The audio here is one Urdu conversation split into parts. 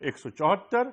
174,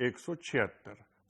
176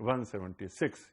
176।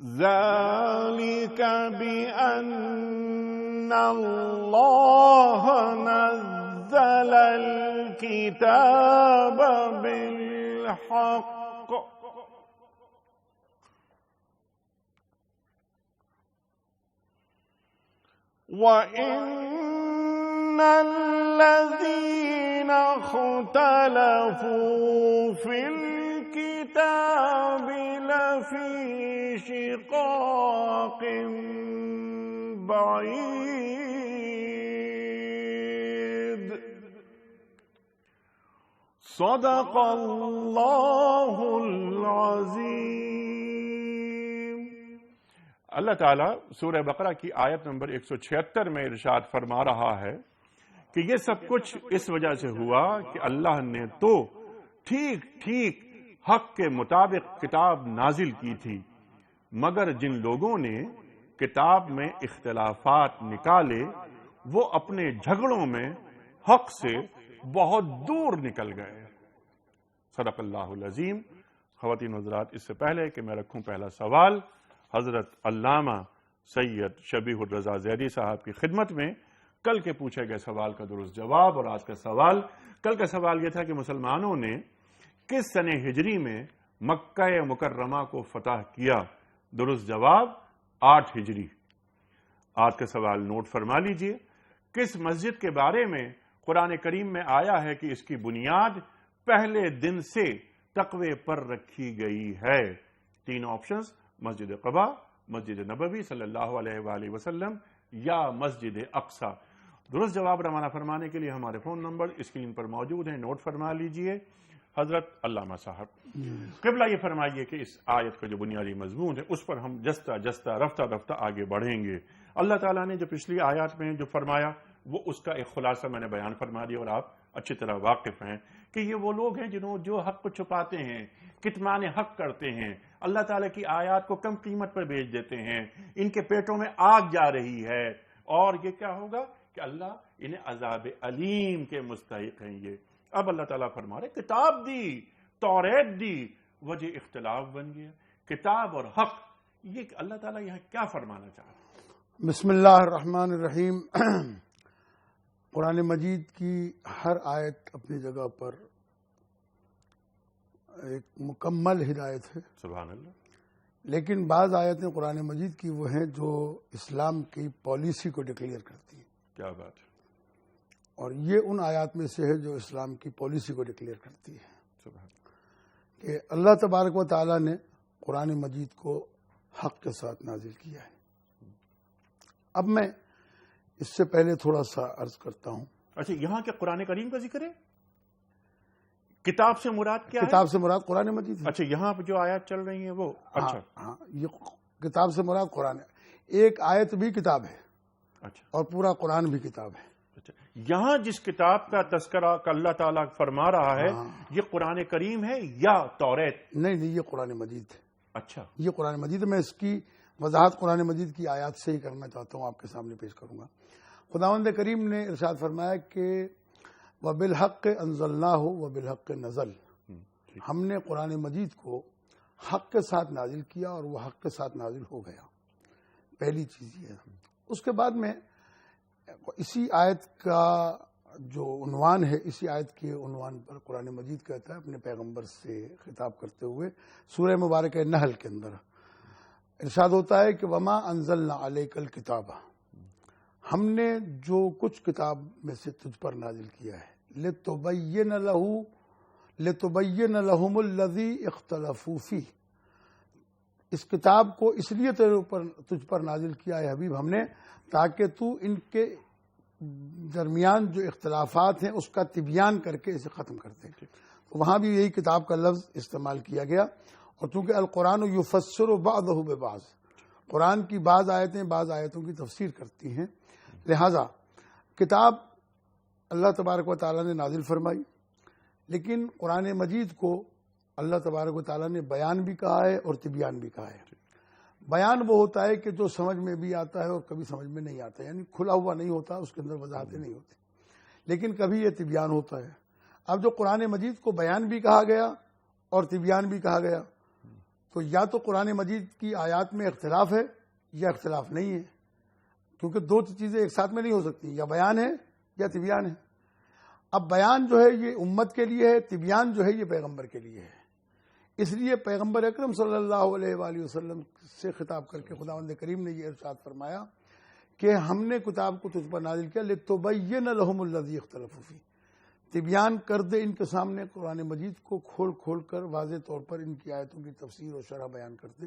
ذلك بأن الله نزل الكتاب بالحق وإن الذين اختلفوا في الكتاب لفي شقاق بعيد صدق اللہ العظیم۔ اللہ تعالیٰ سورہ بقرہ کی آیت نمبر 176 میں ارشاد فرما رہا ہے کہ یہ سب کچھ اس وجہ سے ہوا کہ اللہ نے تو ٹھیک ٹھیک حق کے مطابق کتاب نازل کی تھی، مگر جن لوگوں نے کتاب میں اختلافات نکالے وہ اپنے جھگڑوں میں حق سے بہت دور نکل گئے۔ صدق اللہ العظیم۔ خواتین و حضرات، اس سے پہلے کہ میں رکھوں پہلا سوال، حضرت علامہ سید شبیح الرضا زیدی صاحب کی خدمت میں کل کے پوچھے گئے سوال کا درست جواب۔ اور آج کا سوال، کل کا سوال یہ تھا کہ مسلمانوں نے کس سنہ ہجری میں مکہ مکرمہ کو فتح کیا؟ درست جواب 8 ہجری۔ آج کا سوال نوٹ فرما لیجئے۔ کس مسجد کے بارے میں قرآن کریم میں آیا ہے کہ اس کی بنیاد پہلے دن سے تقوی پر رکھی گئی ہے؟ 3 آپشنز، مسجد قباء، مسجد نبوی صلی اللہ علیہ وآلہ وسلم یا مسجد اقصی۔ درست جواب روانہ فرمانے کے لیے ہمارے فون نمبر اسکرین پر موجود ہیں، نوٹ فرما لیجئے۔ حضرت علامہ صاحب، قبلہ یہ فرمائیے کہ اس آیت کا جو بنیادی مضمون ہے اس پر ہم جستہ جستہ رفتہ رفتہ آگے بڑھیں گے۔ اللہ تعالیٰ نے جو پچھلی آیات میں جو فرمایا وہ اس کا ایک خلاصہ میں نے بیان فرما دیا، اور آپ اچھی طرح واقف ہیں کہ یہ وہ لوگ ہیں جنہوں جو حق کو چھپاتے ہیں، کتمان حق کرتے ہیں، اللہ تعالیٰ کی آیات کو کم قیمت پر بیچ دیتے ہیں، ان کے پیٹوں میں آگ جا رہی ہے، اور یہ کیا ہوگا کہ اللہ انہیں عذاب علیم کے مستحق ہیں۔ یہ اب اللہ تعالیٰ فرما رہے کتاب دی، توریت دی، وجہ اختلاف بن گیا۔ کتاب اور حق، یہ اللہ تعالیٰ یہاں کیا فرمانا چاہ رہے ہیں؟ بسم اللہ الرحمن الرحیم۔ قرآن مجید کی ہر آیت اپنی جگہ پر ایک مکمل ہدایت ہے، سبحان اللہ، لیکن بعض آیتیں قرآن مجید کی وہ ہیں جو اسلام کی پالیسی کو ڈکلیئر کرتی ہیں۔ کیا بات ہے، اور یہ ان آیات میں سے ہے جو اسلام کی پالیسی کو ڈکلیئر کرتی ہے سبحان اللہ۔ کہ اللہ تبارک و تعالیٰ نے قرآن مجید کو حق کے ساتھ نازل کیا ہے۔ اب میں اس سے پہلے تھوڑا سا عرض کرتا ہوں۔ اچھا، یہاں کے قرآن کریم کا ذکر ہے؟ کتاب سے مراد کیا ہے؟ کتاب سے مراد قرآن مجید ہے۔ اچھا، یہاں پہ جو آیات چل رہی ہیں وہ؟ اچھا ہاں، یہ کتاب سے مراد قرآن ہے۔ ایک آیت بھی کتاب ہے، اچھا اور پورا قرآن بھی کتاب ہے۔ اچھا، یہاں جس کتاب کا تذکرہ اللہ تعالیٰ فرما رہا ہے یہ قرآن کریم ہے یا توریت؟ نہیں، یہ قرآن مجید ہے۔ اچھا، یہ قرآن مجید ہے۔ میں اس کی وضاحت قرآن مجید کی آیات سے ہی کرنا چاہتا ہوں، آپ کے سامنے پیش کروں گا۔ خداوند کریم نے ارشاد فرمایا کہ وَبِالْحَقِّ أَنزَلْنَاهُ وَبِالْحَقِّ نَزَلَ، ہم نے قرآن مجید کو حق کے ساتھ نازل کیا اور وہ حق کے ساتھ نازل ہو گیا۔ پہلی چیز یہ ہے۔ اس کے بعد میں اسی آیت کا جو عنوان ہے، اسی آیت کے عنوان پر قرآن مجید کہتا ہے اپنے پیغمبر سے خطاب کرتے ہوئے سورہ مبارکہ نحل کے اندر ارشاد ہوتا ہے کہ وَمَا أَنزَلْنَا عَلَيْكَ الْكِتَابَ، ہم نے جو کچھ کتاب میں سے تجھ پر نازل کیا ہے لِتُبَيِّنَ لَهُمُ الَّذِي اخْتَلَفُوا فِيهِ، اس کتاب کو اس لیے تجھ پر نازل کیا ہے حبیب ہم نے تاکہ تو ان کے درمیان جو اختلافات ہیں اس کا تبیان کر کے اسے ختم کر دے۔ تو وہاں بھی یہی کتاب کا لفظ استعمال کیا گیا، اور چونکہ القرآن یفسر بعضہ ببعض، قرآن کی بعض آیتیں بعض آیتوں کی تفسیر کرتی ہیں، لہذا کتاب اللہ تبارک و تعالیٰ نے نازل فرمائی، لیکن قرآن مجید کو اللہ تبارک و تعالیٰ نے بیان بھی کہا ہے اور تبیان بھی کہا ہے۔ بیان وہ ہوتا ہے کہ جو سمجھ میں بھی آتا ہے اور کبھی سمجھ میں نہیں آتا، یعنی کھلا ہوا نہیں ہوتا، اس کے اندر وضاحتیں نہیں ہوتی، لیکن کبھی یہ تبیان ہوتا ہے۔ اب جو قرآن مجید کو بیان بھی کہا گیا اور تبیان بھی کہا گیا، تو یا تو قرآن مجید کی آیات میں اختلاف ہے یا اختلاف نہیں ہے، کیونکہ دو چیزیں ایک ساتھ میں نہیں ہو سکتی، یا بیان ہے یا تبیان ہے۔ اب بیان جو ہے یہ امت کے لیے ہے، تبیان جو ہے یہ پیغمبر کے لیے ہے۔ اس لیے پیغمبر اکرم صلی اللہ علیہ وآلہ وسلم سے خطاب کر کے خداوند کریم نے یہ ارشاد فرمایا کہ ہم نے کتاب کو تجھ پر نازل کیا لِتُبَيِّنَ لَهُمُ الَّذِي اخْتَلَفُوا فِيهِ، تبیان کر دے ان کے سامنے قرآن مجید کو کھول کھول کر واضح طور پر ان کی آیتوں کی تفسیر اور شرح بیان کر دے۔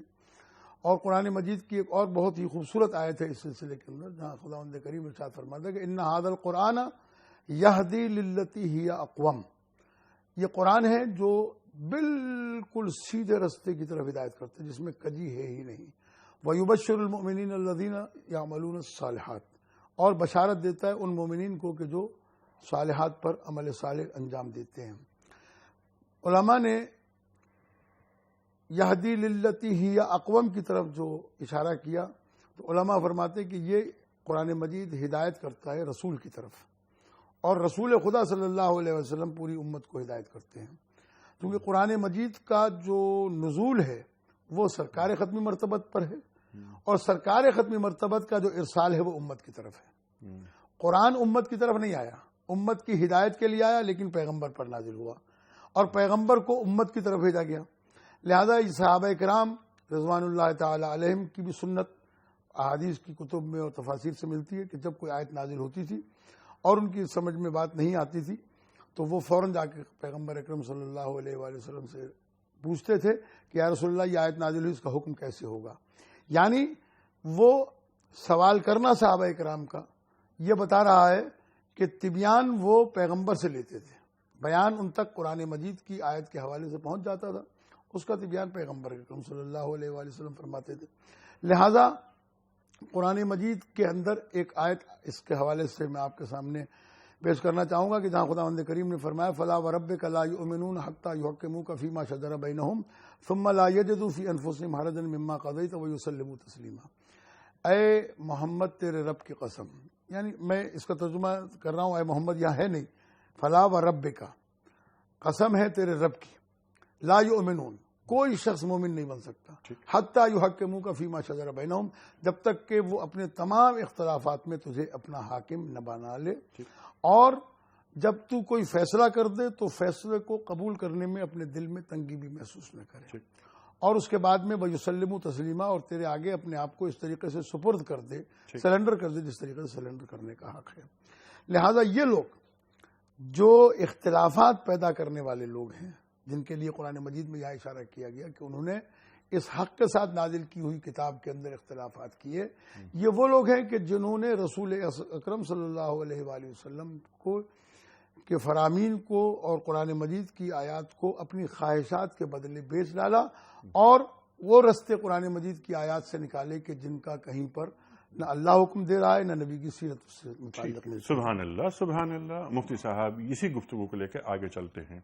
اور قرآن مجید کی ایک اور بہت ہی خوبصورت آیت ہے اس سلسلے کے اندر، جہاں خداوند کریم ارشاد فرماتا ہے کہ ان ھذا القرآن یہدی للتی ہی اقوم، یہ قرآن ہے جو بالکل سیدھے رستے کی طرف ہدایت کرتے جس میں کجی ہے ہی نہیں۔ وَيُبَشِّرُ الْمُؤْمِنِينَ الَّذِينَ يَعْمَلُونَ الصَّالِحَاتِ، اور بشارت دیتا ہے ان مومنین کو کہ جو صالحات پر عمل صالح انجام دیتے ہیں۔ علماء نے یہدی للتی ہی اقوم کی طرف جو اشارہ کیا تو علماء فرماتے کہ یہ قرآن مجید ہدایت کرتا ہے رسول کی طرف، اور رسول خدا صلی اللہ علیہ وسلم پوری امت کو ہدایت کرتے ہیں، کیونکہ قرآن مجید کا جو نزول ہے وہ سرکار ختمی مرتبت پر ہے، اور سرکار ختمی مرتبت کا جو ارسال ہے وہ امت کی طرف ہے۔ قرآن امت کی طرف نہیں آیا، امت کی ہدایت کے لیے آیا، لیکن پیغمبر پر نازل ہوا اور پیغمبر کو امت کی طرف بھیجا گیا۔ لہذا صحابہ کرام رضوان اللہ تعالی علیہم کی بھی سنت احادیث کی کتب میں اور تفاسیر سے ملتی ہے کہ جب کوئی آیت نازل ہوتی تھی اور ان کی سمجھ میں بات نہیں آتی تھی تو وہ فوراً جا کے پیغمبر اکرم صلی اللہ علیہ وآلہ وسلم سے پوچھتے تھے کہ یا رسول اللہ یہ آیت نازل ہوئی، اس کا حکم کیسے ہوگا۔ یعنی وہ سوال کرنا صحابہ کرام کا یہ بتا رہا ہے کہ تبیان وہ پیغمبر سے لیتے تھے، بیان ان تک قرآن مجید کی آیت کے حوالے سے پہنچ جاتا تھا، اس کا تبیان پیغمبر اکرم صلی اللہ علیہ وآلہ وسلم فرماتے تھے۔ لہذا قرآن مجید کے اندر ایک آیت اس کے حوالے سے میں آپ کے سامنے پیش کرنا چاہوں گا کہ جہاں خداوند کریم نے فرمایا فَلَا وَرَبِّكَ لَا يُؤْمِنُونَ حَتَّى يُحَكِّمُوكَ فِي مَا شَجَرَ بَيْنَهُمْ ثُمَّ لَا يَجِدُوا فِي أَنفُسِهِمْ حَرَجًا مِّمَّا قَضَيْتَ وَيُسَلِّمُوا تَسْلِيمًا۔ اے محمد تیرے رب کی قسم، یعنی میں اس کا ترجمہ کر رہا ہوں، اے محمد یہاں ہے نہیں، فَلَا وَرَبِّكَ قسم ہے تیرے رب کی، لا يؤمنون کوئی شخص مومن نہیں بن سکتا، حتی یحکموک فیما شجر بینہم جب تک کہ وہ اپنے تمام اختلافات میں تجھے اپنا حاکم نہ بنا لے، اور جب تو کوئی فیصلہ کر دے تو فیصلے کو قبول کرنے میں اپنے دل میں تنگی بھی محسوس نہ کرے، اور اس کے بعد میں وَيُسَلِّمُوا تسلیما، اور تیرے آگے اپنے آپ کو اس طریقے سے سپرد کر دے، سرنڈر کر دے جس طریقے سے سرنڈر کرنے کا حق ہے۔ لہذا یہ لوگ جو اختلافات پیدا کرنے والے لوگ ہیں جن کے لیے قرآن مجید میں یہ اشارہ کیا گیا کہ انہوں نے اس حق کے ساتھ نازل کی ہوئی کتاب کے اندر اختلافات کیے، یہ وہ لوگ ہیں کہ جنہوں نے رسول اکرم صلی اللہ علیہ وآلہ وسلم کو کے فرامین کو اور قرآن مجید کی آیات کو اپنی خواہشات کے بدلے بیچ ڈالا، اور وہ رستے قرآن مجید کی آیات سے نکالے کہ جن کا کہیں پر نہ اللہ حکم دے رہا ہے نہ نبی کی سیرت سے متعلق نہیں۔ سبحان اللہ سبحان اللہ۔ مفتی صاحب اسی گفتگو کو لے کے آگے چلتے ہیں۔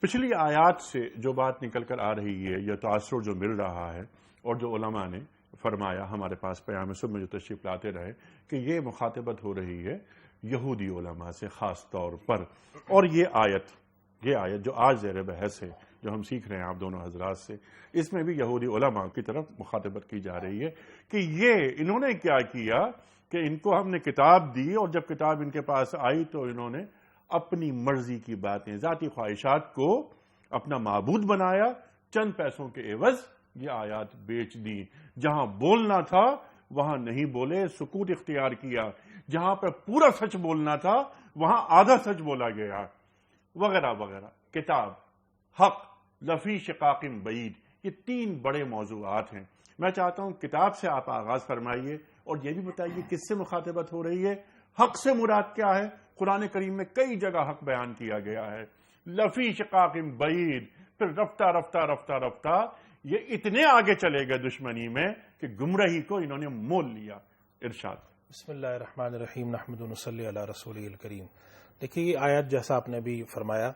پچھلی آیات سے جو بات نکل کر آ رہی ہے یا تاثر جو مل رہا ہے، اور جو علماء نے فرمایا ہمارے پاس پیام صبح میں جو تشریف لاتے رہے کہ یہ مخاطبت ہو رہی ہے یہودی علماء سے خاص طور پر، اور یہ آیت جو آج زیر بحث ہے جو ہم سیکھ رہے ہیں آپ دونوں حضرات سے، اس میں بھی یہودی علماء کی طرف مخاطبت کی جا رہی ہے کہ یہ انہوں نے کیا کیا کہ ان کو ہم نے کتاب دی، اور جب کتاب ان کے پاس آئی تو انہوں نے اپنی مرضی کی باتیں، ذاتی خواہشات کو اپنا معبود بنایا، چند پیسوں کے عوض یہ آیات بیچ دی، جہاں بولنا تھا وہاں نہیں بولے، سکوت اختیار کیا، جہاں پہ پورا سچ بولنا تھا وہاں آدھا سچ بولا گیا، وغیرہ وغیرہ۔ کتاب، حق، لفی شقاق بعید، یہ تین بڑے موضوعات ہیں۔ میں چاہتا ہوں کتاب سے آپ آغاز فرمائیے اور یہ بھی بتائیے کس سے مخاطبت ہو رہی ہے، حق سے مراد کیا ہے؟ قرآن کریم میں کئی جگہ حق بیان کیا گیا ہے، لفی شقاق بعید، پھر رفتہ رفتہ رفتہ رفتہ یہ اتنے آگے چلے گئے دشمنی میں کہ گمراہی کو انہوں نے مول لیا۔ ارشاد۔ بسم اللہ الرحمن الرحیم، نحمد و نصلی علی رسولہ الکریم۔ دیکھیے یہ آیات جیسا آپ نے بھی فرمایا،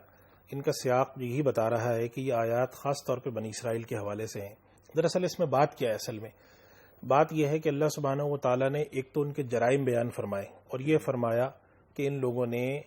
ان کا سیاق یہی بتا رہا ہے کہ یہ آیات خاص طور پہ بنی اسرائیل کے حوالے سے ہیں۔ دراصل اس میں بات کیا ہے؟ اصل میں بات یہ ہے کہ اللہ سبحانہ و تعالیٰ نے ایک تو ان کے جرائم بیان فرمائے، اور یہ فرمایا کہ ان لوگوں نے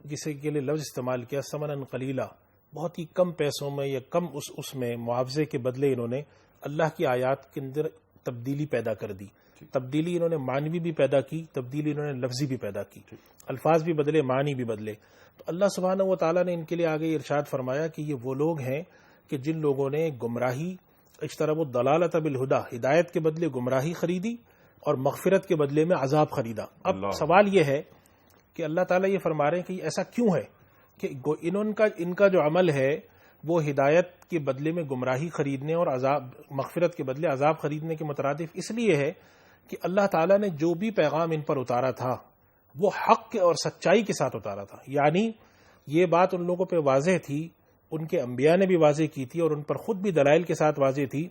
کسی کے لیے لفظ استعمال کیا ثمناً قلیلا، بہت ہی کم پیسوں میں یا کم اس میں معاوضے کے بدلے انہوں نے اللہ کی آیات کے اندر تبدیلی پیدا کر دی. تبدیلی انہوں نے معنوی بھی پیدا کی، تبدیلی انہوں نے لفظی بھی پیدا کی، الفاظ بھی بدلے، معنی بھی بدلے. تو اللہ سبحانہ و تعالیٰ نے ان کے لیے آگے ارشاد فرمایا کہ یہ وہ لوگ ہیں کہ جن لوگوں نے گمراہی، اشتروا الضلالۃ بالہدیٰ، ہدایت کے بدلے گمراہی خریدی اور مغفرت کے بدلے میں عذاب خریدا. اب سوال یہ ہے کہ اللہ تعالیٰ یہ فرما رہے ہیں کہ ایسا کیوں ہے کہ ان کا جو عمل ہے وہ ہدایت کے بدلے میں گمراہی خریدنے اور عذاب، مغفرت کے بدلے عذاب خریدنے کے مترادف اس لیے ہے کہ اللہ تعالیٰ نے جو بھی پیغام ان پر اتارا تھا وہ حق اور سچائی کے ساتھ اتارا تھا. یعنی یہ بات ان لوگوں پہ واضح تھی، ان کے انبیاء نے بھی واضح کی تھی اور ان پر خود بھی دلائل کے ساتھ واضح تھی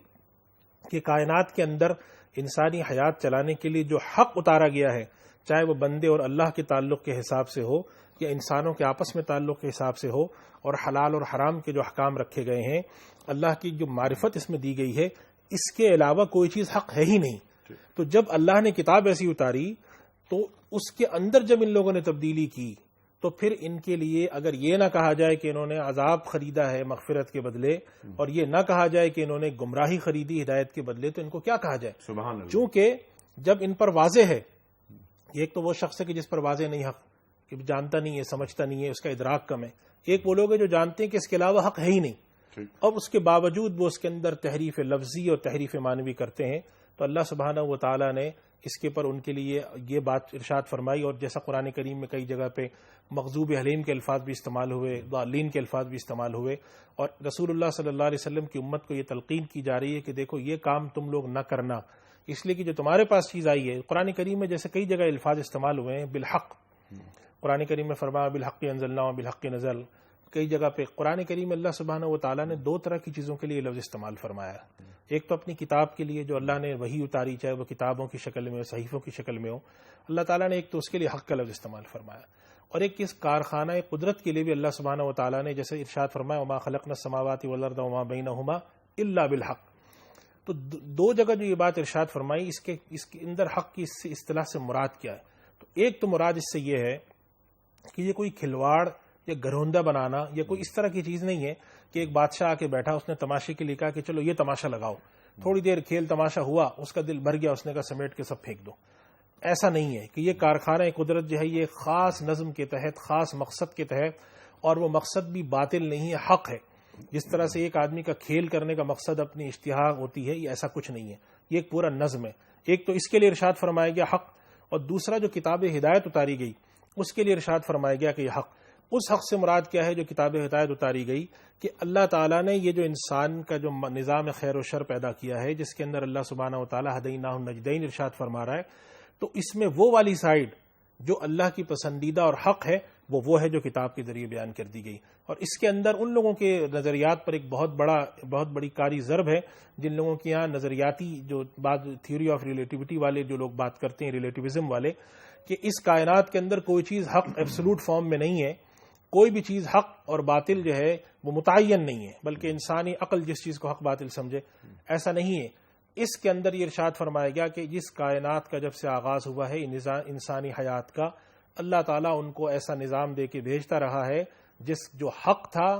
کہ کائنات کے اندر انسانی حیات چلانے کے لیے جو حق اتارا گیا ہے، چاہے وہ بندے اور اللہ کے تعلق کے حساب سے ہو یا انسانوں کے آپس میں تعلق کے حساب سے ہو، اور حلال اور حرام کے جو احکام رکھے گئے ہیں، اللہ کی جو معرفت اس میں دی گئی ہے، اس کے علاوہ کوئی چیز حق ہے ہی نہیں. تو جب اللہ نے کتاب ایسی اتاری تو اس کے اندر جب ان لوگوں نے تبدیلی کی تو پھر ان کے لیے اگر یہ نہ کہا جائے کہ انہوں نے عذاب خریدا ہے مغفرت کے بدلے، اور یہ نہ کہا جائے کہ انہوں نے گمراہی خریدی ہدایت کے بدلے، تو ان کو کیا کہا جائے؟ سبحان اللہ. چونکہ جب ان پر واضح ہے، ایک تو وہ شخص ہے کہ جس پر واضح نہیں حق، کہ جانتا نہیں ہے، سمجھتا نہیں ہے، اس کا ادراک کم ہے. ایک وہ لوگ ہیں جو جانتے ہیں کہ اس کے علاوہ حق ہے ہی نہیں، اب اس کے باوجود وہ اس کے اندر تحریف لفظی اور تحریف معنوی کرتے ہیں. تو اللہ سبحانہ و تعالیٰ نے اس کے پر ان کے لیے یہ بات ارشاد فرمائی، اور جیسا قرآن کریم میں کئی جگہ پہ مغضوب علیہم کے الفاظ بھی استعمال ہوئے، ضالین کے الفاظ بھی استعمال ہوئے، اور رسول اللہ صلی اللہ علیہ وسلم کی امت کو یہ تلقین کی جا رہی ہے کہ دیکھو یہ کام تم لوگ نہ کرنا، اس لیے کہ جو تمہارے پاس چیز آئی ہے، قرآن کریم میں جیسے کئی جگہ الفاظ استعمال ہوئے ہیں بالحق. قرآن کریم میں فرمایا بالحق انزلنا و بالحق نزل. کئی جگہ پہ قرآن کریم میں اللہ سبحانہ و تعالیٰ نے دو طرح کی چیزوں کے لیے لفظ استعمال فرمایا. ایک تو اپنی کتاب کے لیے جو اللہ نے وحی اتاری، چاہے وہ کتابوں کی شکل میں ہو، صحیفوں کی شکل میں ہو، اللہ تعالیٰ نے ایک تو اس کے لیے حق کا لفظ استعمال فرمایا، اور ایک اس کارخانہ قدرت کے لیے بھی اللہ سبحانہ و تعالیٰ نے جیسے ارشاد فرمایا وما خلقنا السماوات والارض وما بینہما الا بالحق. تو دو جگہ جو یہ بات ارشاد فرمائی، اس کے اندر حق کی اصطلاح سے مراد کیا ہے؟ تو ایک تو مراد اس سے یہ ہے کہ یہ کوئی کھلواڑ یا گھروندہ بنانا یا کوئی اس طرح کی چیز نہیں ہے کہ ایک بادشاہ آ کے بیٹھا، اس نے تماشے کے لیے کہا کہ چلو یہ تماشا لگاؤ، تھوڑی دیر کھیل تماشا ہوا، اس کا دل بھر گیا، اس نے کہا سمیٹ کے سب پھینک دو. ایسا نہیں ہے کہ یہ کارخانہ قدرت جو ہے یہ خاص نظم کے تحت، خاص مقصد کے تحت، اور وہ مقصد بھی باطل نہیں ہے، حق ہے. جس طرح سے ایک آدمی کا کھیل کرنے کا مقصد اپنی اشتہا ہوتی ہے، یہ ایسا کچھ نہیں ہے، یہ ایک پورا نظم ہے. ایک تو اس کے لیے ارشاد فرمایا گیا حق، اور دوسرا جو کتاب ہدایت اتاری گئی اس کے لیے ارشاد فرمایا گیا کہ یہ حق. اس حق سے مراد کیا ہے جو کتاب ہدایت اتاری گئی؟ کہ اللہ تعالیٰ نے یہ جو انسان کا جو نظام خیر و شر پیدا کیا ہے، جس کے اندر اللہ سبحانہ و تعالیٰ ہدیناہ النجدین ارشاد فرما رہا ہے، تو اس میں وہ والی سائڈ جو اللہ کی پسندیدہ اور حق ہے وہ ہے جو کتاب کے ذریعے بیان کر دی گئی. اور اس کے اندر ان لوگوں کے نظریات پر ایک بہت بڑی کاری ضرب ہے جن لوگوں کے یہاں نظریاتی جو بات تھیوری آف ریلیٹیوٹی والے جو لوگ بات کرتے ہیں، ریلیٹیوزم والے، کہ اس کائنات کے اندر کوئی چیز حق ایبسولوٹ فارم میں نہیں ہے، کوئی بھی چیز حق اور باطل جو ہے وہ متعین نہیں ہے، بلکہ انسانی عقل جس چیز کو حق باطل سمجھے، ایسا نہیں ہے. اس کے اندر یہ ارشاد فرمایا گیا کہ جس کائنات کا جب سے آغاز ہوا ہے انسانی حیات کا، اللہ تعالیٰ ان کو ایسا نظام دے کے بھیجتا رہا ہے جو حق تھا،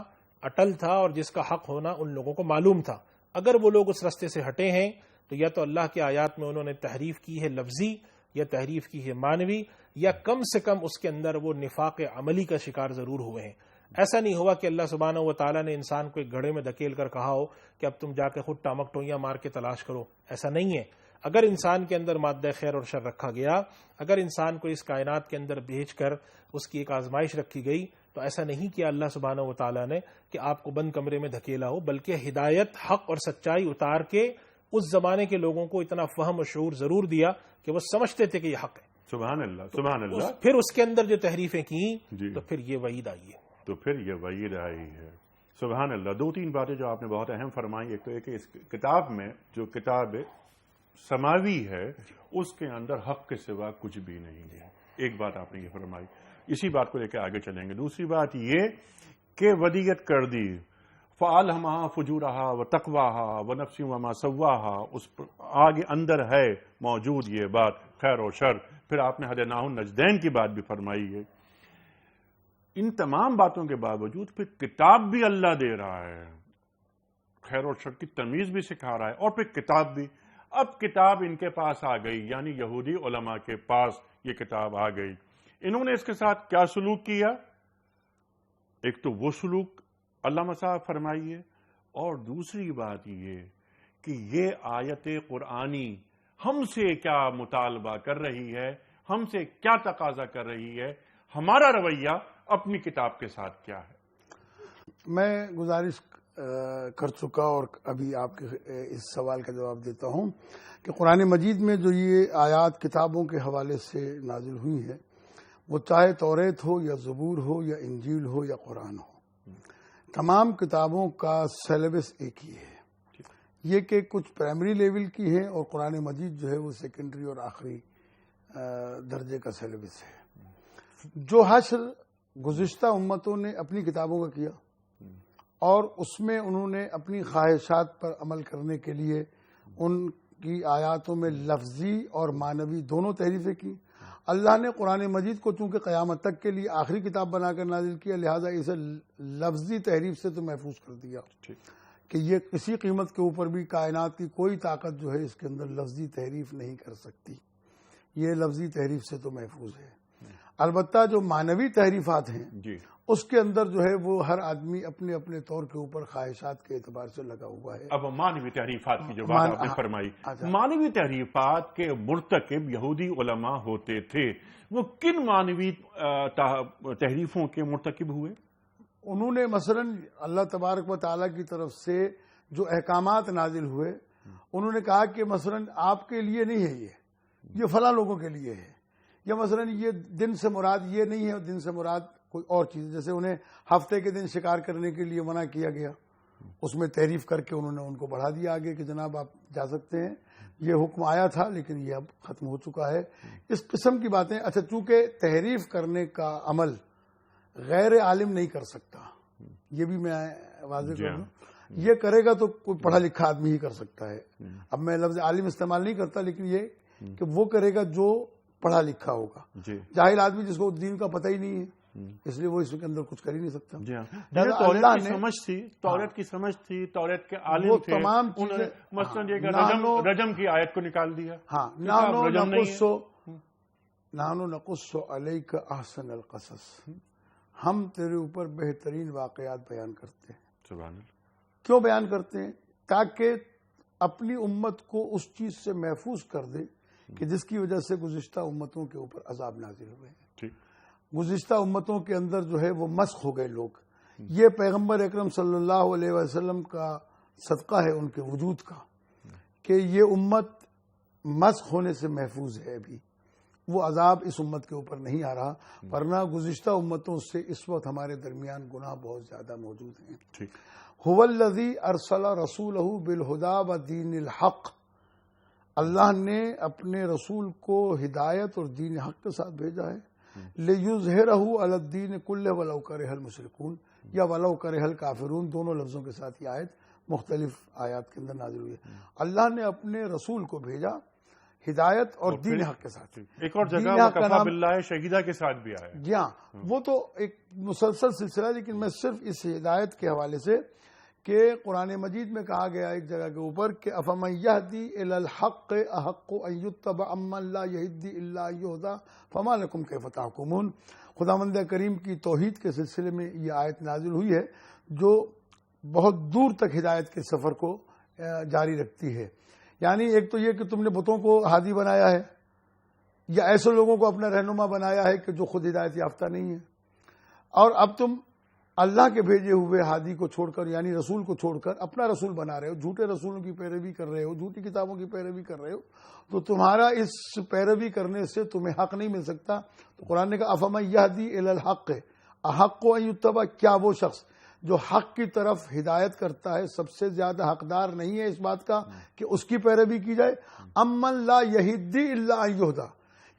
اٹل تھا، اور جس کا حق ہونا ان لوگوں کو معلوم تھا. اگر وہ لوگ اس رستے سے ہٹے ہیں تو یا تو اللہ کے آیات میں انہوں نے تحریف کی ہے لفظی، یا تحریف کی ہے معنوی، یا کم سے کم اس کے اندر وہ نفاق عملی کا شکار ضرور ہوئے ہیں. ایسا نہیں ہوا کہ اللہ سبحانہ و تعالیٰ نے انسان کو ایک گڑھے میں دھکیل کر کہا ہو کہ اب تم جا کے خود ٹامک ٹوئیاں مار کے تلاش کرو. ایسا نہیں ہے. اگر انسان کے اندر مادہ خیر اور شر رکھا گیا، اگر انسان کو اس کائنات کے اندر بھیج کر اس کی ایک آزمائش رکھی گئی، تو ایسا نہیں کیا اللہ سبحانہ و تعالیٰ نے کہ آپ کو بند کمرے میں دھکیلا ہو، بلکہ ہدایت، حق اور سچائی اتار کے اس زمانے کے لوگوں کو اتنا فہم و شعور ضرور دیا کہ وہ سمجھتے تھے کہ یہ حق ہے. سبحان اللہ، سبحان اللہ. پھر اس کے اندر جو تحریفیں کی تو پھر یہ وعید آئی ہے. سبحان اللہ. دو تین باتیں جو آپ نے بہت اہم فرمائی. ایک تو ایک اس کتاب میں جو کتاب سماوی ہے اس کے اندر حق کے سوا کچھ بھی نہیں ہے. ایک بات آپ نے یہ فرمائی، اسی بات کو لے کے آگے چلیں گے. دوسری بات یہ کہ ودیت کر دی فَأَلْهَمَهَا فُجُورَهَا وَتَقْوَاهَا وَنَفْسٍ وَمَا سَوَّاهَا، اس آگے اندر ہے موجود یہ بات خیر و شر. پھر آپ نے ہدیناہ النجدین کی بات بھی فرمائی ہے ان تمام باتوں کے باوجود پھر کتاب بھی اللہ دے رہا ہے، خیر اور شر کی تمیز بھی سکھا رہا ہے، اور پھر کتاب بھی. اب کتاب ان کے پاس آ گئی، یعنی یہودی علماء کے پاس یہ کتاب آ گئی. انہوں نے اس کے ساتھ کیا سلوک کیا؟ ایک تو وہ سلوک علامہ صاحب فرمائیے، اور دوسری بات یہ کہ یہ آیت قرآنی ہم سے کیا مطالبہ کر رہی ہے، ہم سے کیا تقاضا کر رہی ہے، ہمارا رویہ اپنی کتاب کے ساتھ کیا ہے. میں گزارش کر چکا اور ابھی آپ کے اس سوال کا جواب دیتا ہوں کہ قرآن مجید میں جو یہ آیات کتابوں کے حوالے سے نازل ہوئی ہیں، وہ چاہے توریت ہو یا زبور ہو یا انجیل ہو یا قرآن ہو، تمام کتابوں کا سیلیبس ایک ہی ہے. یہ کہ کچھ پرائمری لیول کی ہیں اور قرآن مجید جو ہے وہ سیکنڈری اور آخری درجے کا سیلیبس ہے. جو حشر گزشتہ امتوں نے اپنی کتابوں کا کیا اور اس میں انہوں نے اپنی خواہشات پر عمل کرنے کے لیے ان کی آیاتوں میں لفظی اور معنوی دونوں تحریفیں کی، اللہ نے قرآن مجید کو چونکہ قیامت تک کے لیے آخری کتاب بنا کر نازل کیا، لہذا اسے لفظی تحریف سے تو محفوظ کر دیا کہ یہ کسی قیمت کے اوپر بھی کائنات کی کوئی طاقت جو ہے اس کے اندر لفظی تحریف نہیں کر سکتی، یہ لفظی تحریف سے تو محفوظ ہے. البتہ جو معنوی تحریفات ہیں اس کے اندر جو ہے وہ ہر آدمی اپنے اپنے طور کے اوپر خواہشات کے اعتبار سے لگا ہوا ہے. اب معنوی تحریفات کی جو بات آپ نے فرمائی، معنوی تحریفات کے مرتکب یہودی علماء ہوتے تھے، وہ کن معنوی تحریفوں کے مرتکب ہوئے؟ انہوں نے مثلا اللہ تبارک و تعالیٰ کی طرف سے جو احکامات نازل ہوئے، انہوں نے کہا کہ مثلا آپ کے لیے نہیں ہے، یہ فلاں لوگوں کے لیے ہے، یا مثلا یہ دن سے مراد یہ نہیں ہے، دن سے مراد کوئی اور چیز. جیسے انہیں ہفتے کے دن شکار کرنے کے لیے منع کیا گیا، اس میں تحریف کر کے انہوں نے ان کو بڑھا دیا آگے کہ جناب آپ جا سکتے ہیں، یہ حکم آیا تھا لیکن یہ اب ختم ہو چکا ہے. اس قسم کی باتیں. اچھا، چونکہ تحریف کرنے کا عمل غیر عالم نہیں کر سکتا، یہ بھی میں واضح کر دوں، یہ کرے گا تو کوئی پڑھا لکھا آدمی ہی کر سکتا ہے. اب میں لفظ عالم استعمال نہیں کرتا، لیکن یہ کہ وہ کرے گا جو پڑھا لکھا ہوگا. جاہل آدمی جس کو دین کا پتہ ہی نہیں ہے، اس لیے وہ اس کے اندر کچھ کر ہی نہیں سکتا. توریت کی سمجھ تھی، توریت کی سمجھ تھی، توریت کے عالم تھے، تمام مثلا یہ کہ رجم کی آیت کو نکال دیا. ہاں، نحن نقص علیک احسن القصص، ہم تیرے اوپر بہترین واقعات بیان کرتے ہیں. سبحان اللہ. کیوں بیان کرتے ہیں؟ تاکہ اپنی امت کو اس چیز سے محفوظ کر دے کہ جس کی وجہ سے گزشتہ امتوں کے اوپر عذاب نازل ہوئے ہیں. گزشتہ امتوں کے اندر جو ہے وہ مسخ ہو گئے لوگ. یہ پیغمبر اکرم صلی اللہ علیہ وسلم کا صدقہ ہے ان کے وجود کا کہ یہ امت مسخ ہونے سے محفوظ ہے. ابھی وہ عذاب اس امت کے اوپر نہیں آ رہا، ورنہ گزشتہ امتوں سے اس وقت ہمارے درمیان گناہ بہت زیادہ موجود ہیں. هو الذی ارسل رسولہ بالہدی ودین الحق، اللہ نے اپنے رسول کو ہدایت اور دین حق کے ساتھ بھیجا ہے. لِيُظْهِرَهُ عَلَى الدِّينِ كُلِّهِ وَلَوْ كَرِهَ الْمُشْرِكُونَ یا وَلَوْ كَرِهَ الْكَافِرُونَ، دونوں لفظوں کے ساتھ یہ آیت مختلف آیات کے اندر نازل ہوئی ہے. اللہ نے اپنے رسول کو بھیجا ہدایت اور دین حق کے ساتھ. ایک اور جگہ وَكَفَىٰ بِاللَّهِ شَهِيدًا کے ساتھ بھی آیا. جی ہاں، وہ تو ایک مسلسل سلسلہ، لیکن میں صرف اس ہدایت کے حوالے سے کہ قرآن مجید میں کہا گیا ایک جگہ کے اوپر کہ أَفَمَن يَهْدِي إِلَى الْحَقِّ أَحَقُّ أَن يُتَّبَعَ عَمَّن لَّا يَهْدِي إِلَّا أَن يُهْدَىٰ فَمَا لَكُمْ كَيْفَ تَحْكُمُونَ. خداوند کریم کی توحید کے سلسلے میں یہ آیت نازل ہوئی ہے جو بہت دور تک ہدایت کے سفر کو جاری رکھتی ہے. یعنی ایک تو یہ کہ تم نے بتوں کو ہادی بنایا ہے یا ایسے لوگوں کو اپنا رہنما بنایا ہے کہ جو خود ہدایت یافتہ نہیں ہے، اور اب تم اللہ کے بھیجے ہوئے ہادی کو چھوڑ کر یعنی رسول کو چھوڑ کر اپنا رسول بنا رہے ہو، جھوٹے رسولوں کی پیروی کر رہے ہو، جھوٹی کتابوں کی پیروی کر رہے ہو، تو تمہارا اس پیروی کرنے سے تمہیں حق نہیں مل سکتا. تو قرآن نے کہا أَفَمَن يَهْدِي إِلَى الْحَقِّ أَحَقُّ أَن يُتَّبَعَ، کیا وہ شخص جو حق کی طرف ہدایت کرتا ہے سب سے زیادہ حقدار نہیں ہے اس بات کا کہ اس کی پیروی کی جائے؟ أَمَّن لَّا يَهْدِي إِلَّا أَن يُهْدَىٰ،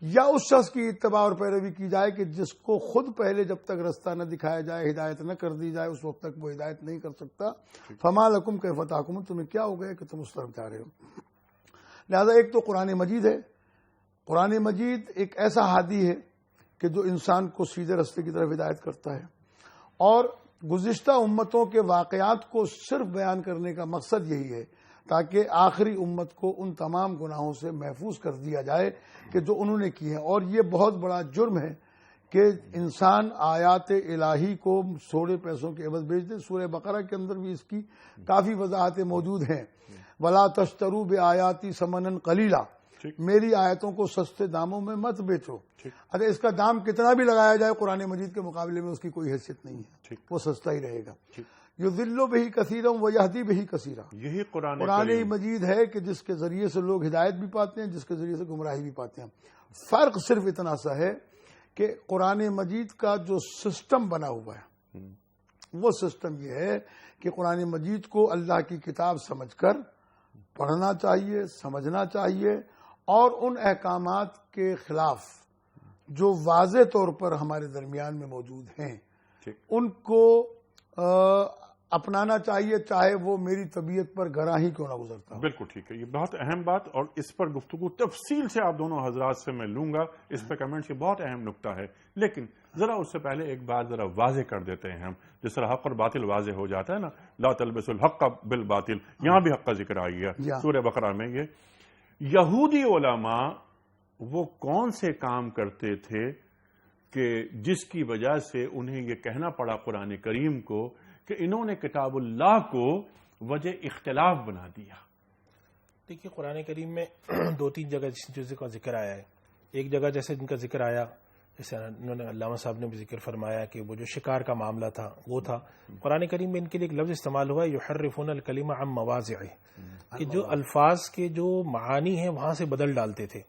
یا اس شخص کی اتباع اور پیروی کی جائے کہ جس کو خود پہلے جب تک رستہ نہ دکھایا جائے، ہدایت نہ کر دی جائے، اس وقت تک وہ ہدایت نہیں کر سکتا. فما لکم کیف تحکمون، تمہیں کیا ہو گیا کہ تم اس طرف جا رہے ہو. لہذا ایک تو قرآن مجید ہے. قرآن مجید ایک ایسا ہادی ہے کہ جو انسان کو سیدھے راستے کی طرف ہدایت کرتا ہے، اور گزشتہ امتوں کے واقعات کو صرف بیان کرنے کا مقصد یہی ہے تاکہ آخری امت کو ان تمام گناہوں سے محفوظ کر دیا جائے کہ جو انہوں نے کیے ہیں۔ اور یہ بہت بڑا جرم ہے کہ انسان آیات الہی کو تھوڑے پیسوں کے عوض بیچ دے۔ سورہ بقرہ کے اندر بھی اس کی کافی وضاحتیں موجود ہیں۔ وَلَا تَشْتَرُوا بِآيَاتِي ثَمَنًا قَلِيلًا، میری آیتوں کو سستے داموں میں مت بیچو۔ اگر اس کا دام کتنا بھی لگایا جائے قرآن مجید کے مقابلے میں اس کی کوئی حیثیت نہیں ہے، وہ سستا ہی رہے گا۔ یضل بہ کثیرا ویہدی بہ کثیرا، یہی قرآن مجید ہے کہ جس کے ذریعے سے لوگ ہدایت بھی پاتے ہیں، جس کے ذریعے سے گمراہی بھی پاتے ہیں۔ فرق صرف اتنا سا ہے کہ قرآن مجید کا جو سسٹم بنا ہوا ہے وہ سسٹم یہ ہے کہ قرآن مجید کو اللہ کی کتاب سمجھ کر پڑھنا چاہیے، سمجھنا چاہیے، اور ان احکامات کے خلاف جو واضح طور پر ہمارے درمیان میں موجود ہیں ان کو اپنانا چاہیے، چاہے وہ میری طبیعت پر گراں ہی کیوں نہ گزرتا۔ بالکل ٹھیک ہے، یہ بہت اہم بات، اور اس پر گفتگو تفصیل سے آپ دونوں حضرات سے میں لوں گا۔ اس پہ کمنٹس یہ بہت اہم نقطہ ہے، لیکن ذرا اس سے پہلے ایک بات ذرا واضح کر دیتے ہیں ہم، جس طرح حق اور باطل واضح ہو جاتا ہے نا، لا تلبسوا الحق بالباطل، یہاں بھی حق کا ذکر آ گیا سورہ بقرہ میں۔ یہ یہودی علماء وہ کون سے کام کرتے تھے کہ جس کی وجہ سے انہیں یہ کہنا پڑا قرآن کریم کو کہ انہوں نے کتاب اللہ کو وجہ اختلاف بنا دیا؟ دیکھیے قرآن کریم میں دو تین جگہ جس کا ذکر آیا ہے۔ ایک جگہ جیسے جن کا ذکر آیا، جیسے انہوں نے علامہ صاحب نے بھی ذکر فرمایا کہ وہ جو شکار کا معاملہ تھا وہ تھا۔ قرآن کریم میں ان کے لیے ایک لفظ استعمال ہوا ہے یحرفون الکلم عن مواضعہ، کہ جو الفاظ کے جو معانی ہیں وہاں سے بدل ڈالتے تھے۔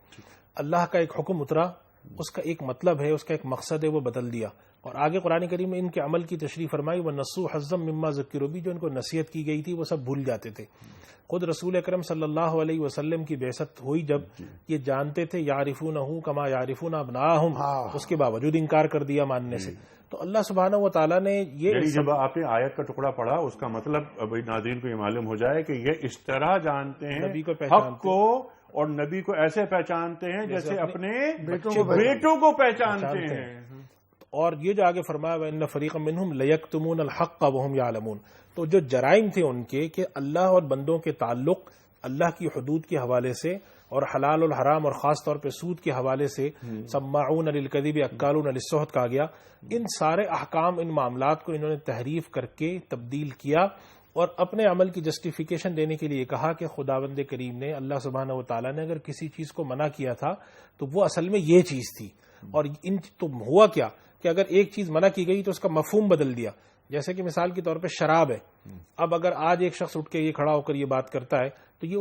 اللہ کا ایک حکم اترا، اس کا ایک مطلب ہے، اس کا ایک مقصد ہے، وہ بدل دیا۔ اور آگے قرآن کریم میں ان کے عمل کی تشریح فرمائی، وَنَسُوا حَظًّا مِمَّا ذُكِّرُوا بِهِ، جو ان کو نصیحت کی گئی تھی وہ سب بھول جاتے تھے۔ خود رسول اکرم صلی اللہ علیہ وسلم کی بعثت ہوئی جب، یہ جانتے تھے یعرفونہ کما یعرفون ابناءہم، اس کے باوجود انکار کر دیا ماننے سے۔ تو اللہ سبحانہ و تعالیٰ نے یہ جب آپ نے آیت کا ٹکڑا پڑھا، اس کا مطلب ابھی ناظرین کو یہ معلوم ہو جائے کہ یہ اس طرح جانتے ہیں نبی کو حق کو، اور نبی کو ایسے پہچانتے ہیں جیسے اپنے بیٹوں کو پہچانتے ہیں۔ اور یہ جو آگے فرمایا وَإِنَّ فَرِيقًا مِّنْهُمْ لَيَكْتُمُونَ الْحَقَّ وَهُمْ يَعْلَمُونَ، تو جو جرائم تھے ان کے کہ اللہ اور بندوں کے تعلق اللہ کی حدود کے حوالے سے اور حلال اور حرام اور خاص طور پہ سود کے حوالے سے، سماعون للکذب اکالون للسحت کہا گیا، ان سارے احکام، ان معاملات کو انہوں نے تحریف کر کے تبدیل کیا، اور اپنے عمل کی جسٹیفیکیشن دینے کے لیے کہا کہ خداوند کریم نے، اللہ سبحانہ و تعالیٰ نے اگر کسی چیز کو منع کیا تھا تو وہ اصل میں یہ چیز تھی۔ اور ان تو ہوا کیا کہ اگر ایک چیز منع کی گئی تو اس کا مفہوم بدل دیا۔ جیسے کہ مثال کے طور پہ شراب ہے، اب اگر آج ایک شخص اٹھ کے یہ کھڑا ہو کر یہ بات کرتا ہے تو یہ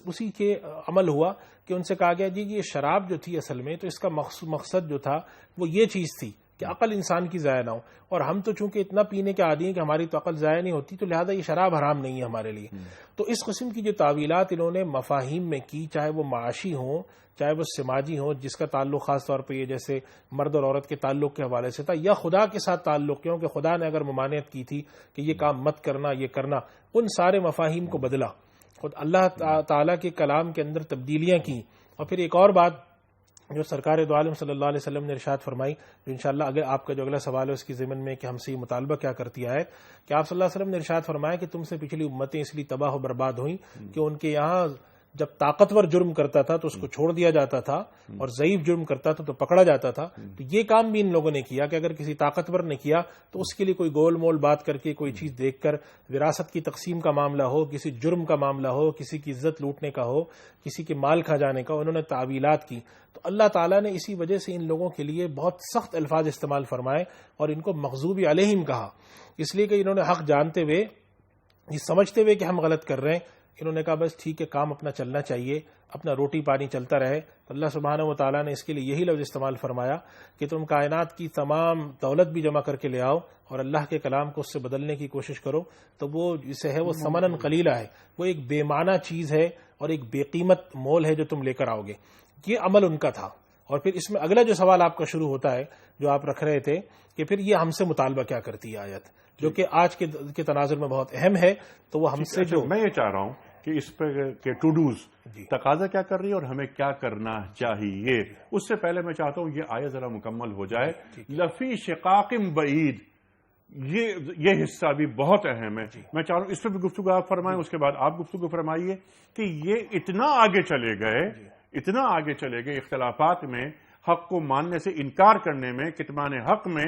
اسی کے عمل ہوا کہ ان سے کہا گیا جی یہ شراب جو تھی اصل میں تو اس کا مقصد جو تھا وہ یہ چیز تھی کہ عقل انسان کی ضائع نہ ہو، اور ہم تو چونکہ اتنا پینے کے عادی ہیں کہ ہماری تو عقل ضائع نہیں ہوتی، تو لہذا یہ شراب حرام نہیں ہے ہمارے لیے۔ تو اس قسم کی جو تعویلات انہوں نے مفاہیم میں کی، چاہے وہ معاشی ہوں چاہے وہ سماجی ہوں، جس کا تعلق خاص طور پہ یہ جیسے مرد اور عورت کے تعلق کے حوالے سے تھا، یا خدا کے ساتھ تعلق، کیونکہ خدا نے اگر ممانعت کی تھی کہ یہ کام مت کرنا، یہ کرنا، ان سارے مفاہیم کو بدلا، خود اللہ تعالیٰ کے کلام کے اندر تبدیلیاں کی۔ اور پھر ایک اور بات جو سرکار دو عالم صلی اللہ علیہ وسلم نے ارشاد فرمائی، جو انشاءاللہ اگر آپ کا جو اگلا سوال ہے اس کی ضمن میں کہ ہم سے یہ مطالبہ کیا کرتی ہے، کہ آپ صلی اللہ علیہ وسلم نے ارشاد فرمایا کہ تم سے پچھلی امتیں اس لیے تباہ و برباد ہوئیں کہ ان کے یہاں جب طاقتور جرم کرتا تھا تو اس کو چھوڑ دیا جاتا تھا، اور ضعیف جرم کرتا تھا تو پکڑا جاتا تھا۔ تو یہ کام بھی ان لوگوں نے کیا کہ اگر کسی طاقتور نے کیا تو اس کے لیے کوئی گول مول بات کر کے، کوئی چیز دیکھ کر، وراثت کی تقسیم کا معاملہ ہو، کسی جرم کا معاملہ ہو، کسی کی عزت لوٹنے کا ہو، کسی کے مال کھا جانے کا، انہوں نے تعویلات کی۔ تو اللہ تعالیٰ نے اسی وجہ سے ان لوگوں کے لیے بہت سخت الفاظ استعمال فرمائے اور ان کو مغضوب علیہم کہا، اس لیے کہ انہوں نے حق جانتے ہوئے، یہ سمجھتے ہوئے کہ ہم غلط کر رہے ہیں، انہوں نے کہا بس ٹھیک ہے، کام اپنا چلنا چاہیے، اپنا روٹی پانی چلتا رہے۔ تو اللہ سبحانہ و تعالیٰ نے اس کے لیے یہی لفظ استعمال فرمایا کہ تم کائنات کی تمام دولت بھی جمع کر کے لے آؤ اور اللہ کے کلام کو اس سے بدلنے کی کوشش کرو، تو وہ جسے ہے وہ ثمناً قلیلہ ہے، وہ ایک بے معنی چیز ہے اور ایک بے قیمت مول ہے جو تم لے کر آؤ گے۔ یہ عمل ان کا تھا۔ اور پھر اس میں اگلا جو سوال آپ کا شروع ہوتا ہے جو آپ رکھ رہے تھے کہ پھر یہ ہم سے مطالبہ کیا کرتی ہے آیت، جو کہ آج کے تناظر میں بہت اہم ہے، تو وہ ہم سے جو میں یہ چاہ رہا ہوں کہ اس پہ کے ٹو ڈوز تقاضا کیا کر رہی ہے اور ہمیں کیا کرنا چاہیے. اس سے پہلے میں چاہتا ہوں یہ آیت ذرا مکمل ہو جائے. لفی شقاق بعید، یہ حصہ بھی بہت اہم ہے. میں چاہ رہا ہوں اس پہ بھی گفتگو آپ فرمائیں، اس کے بعد آپ گفتگو فرمائیے کہ یہ اتنا آگے چلے گئے اختلافات میں، حق کو ماننے سے انکار کرنے میں، کتمان حق میں،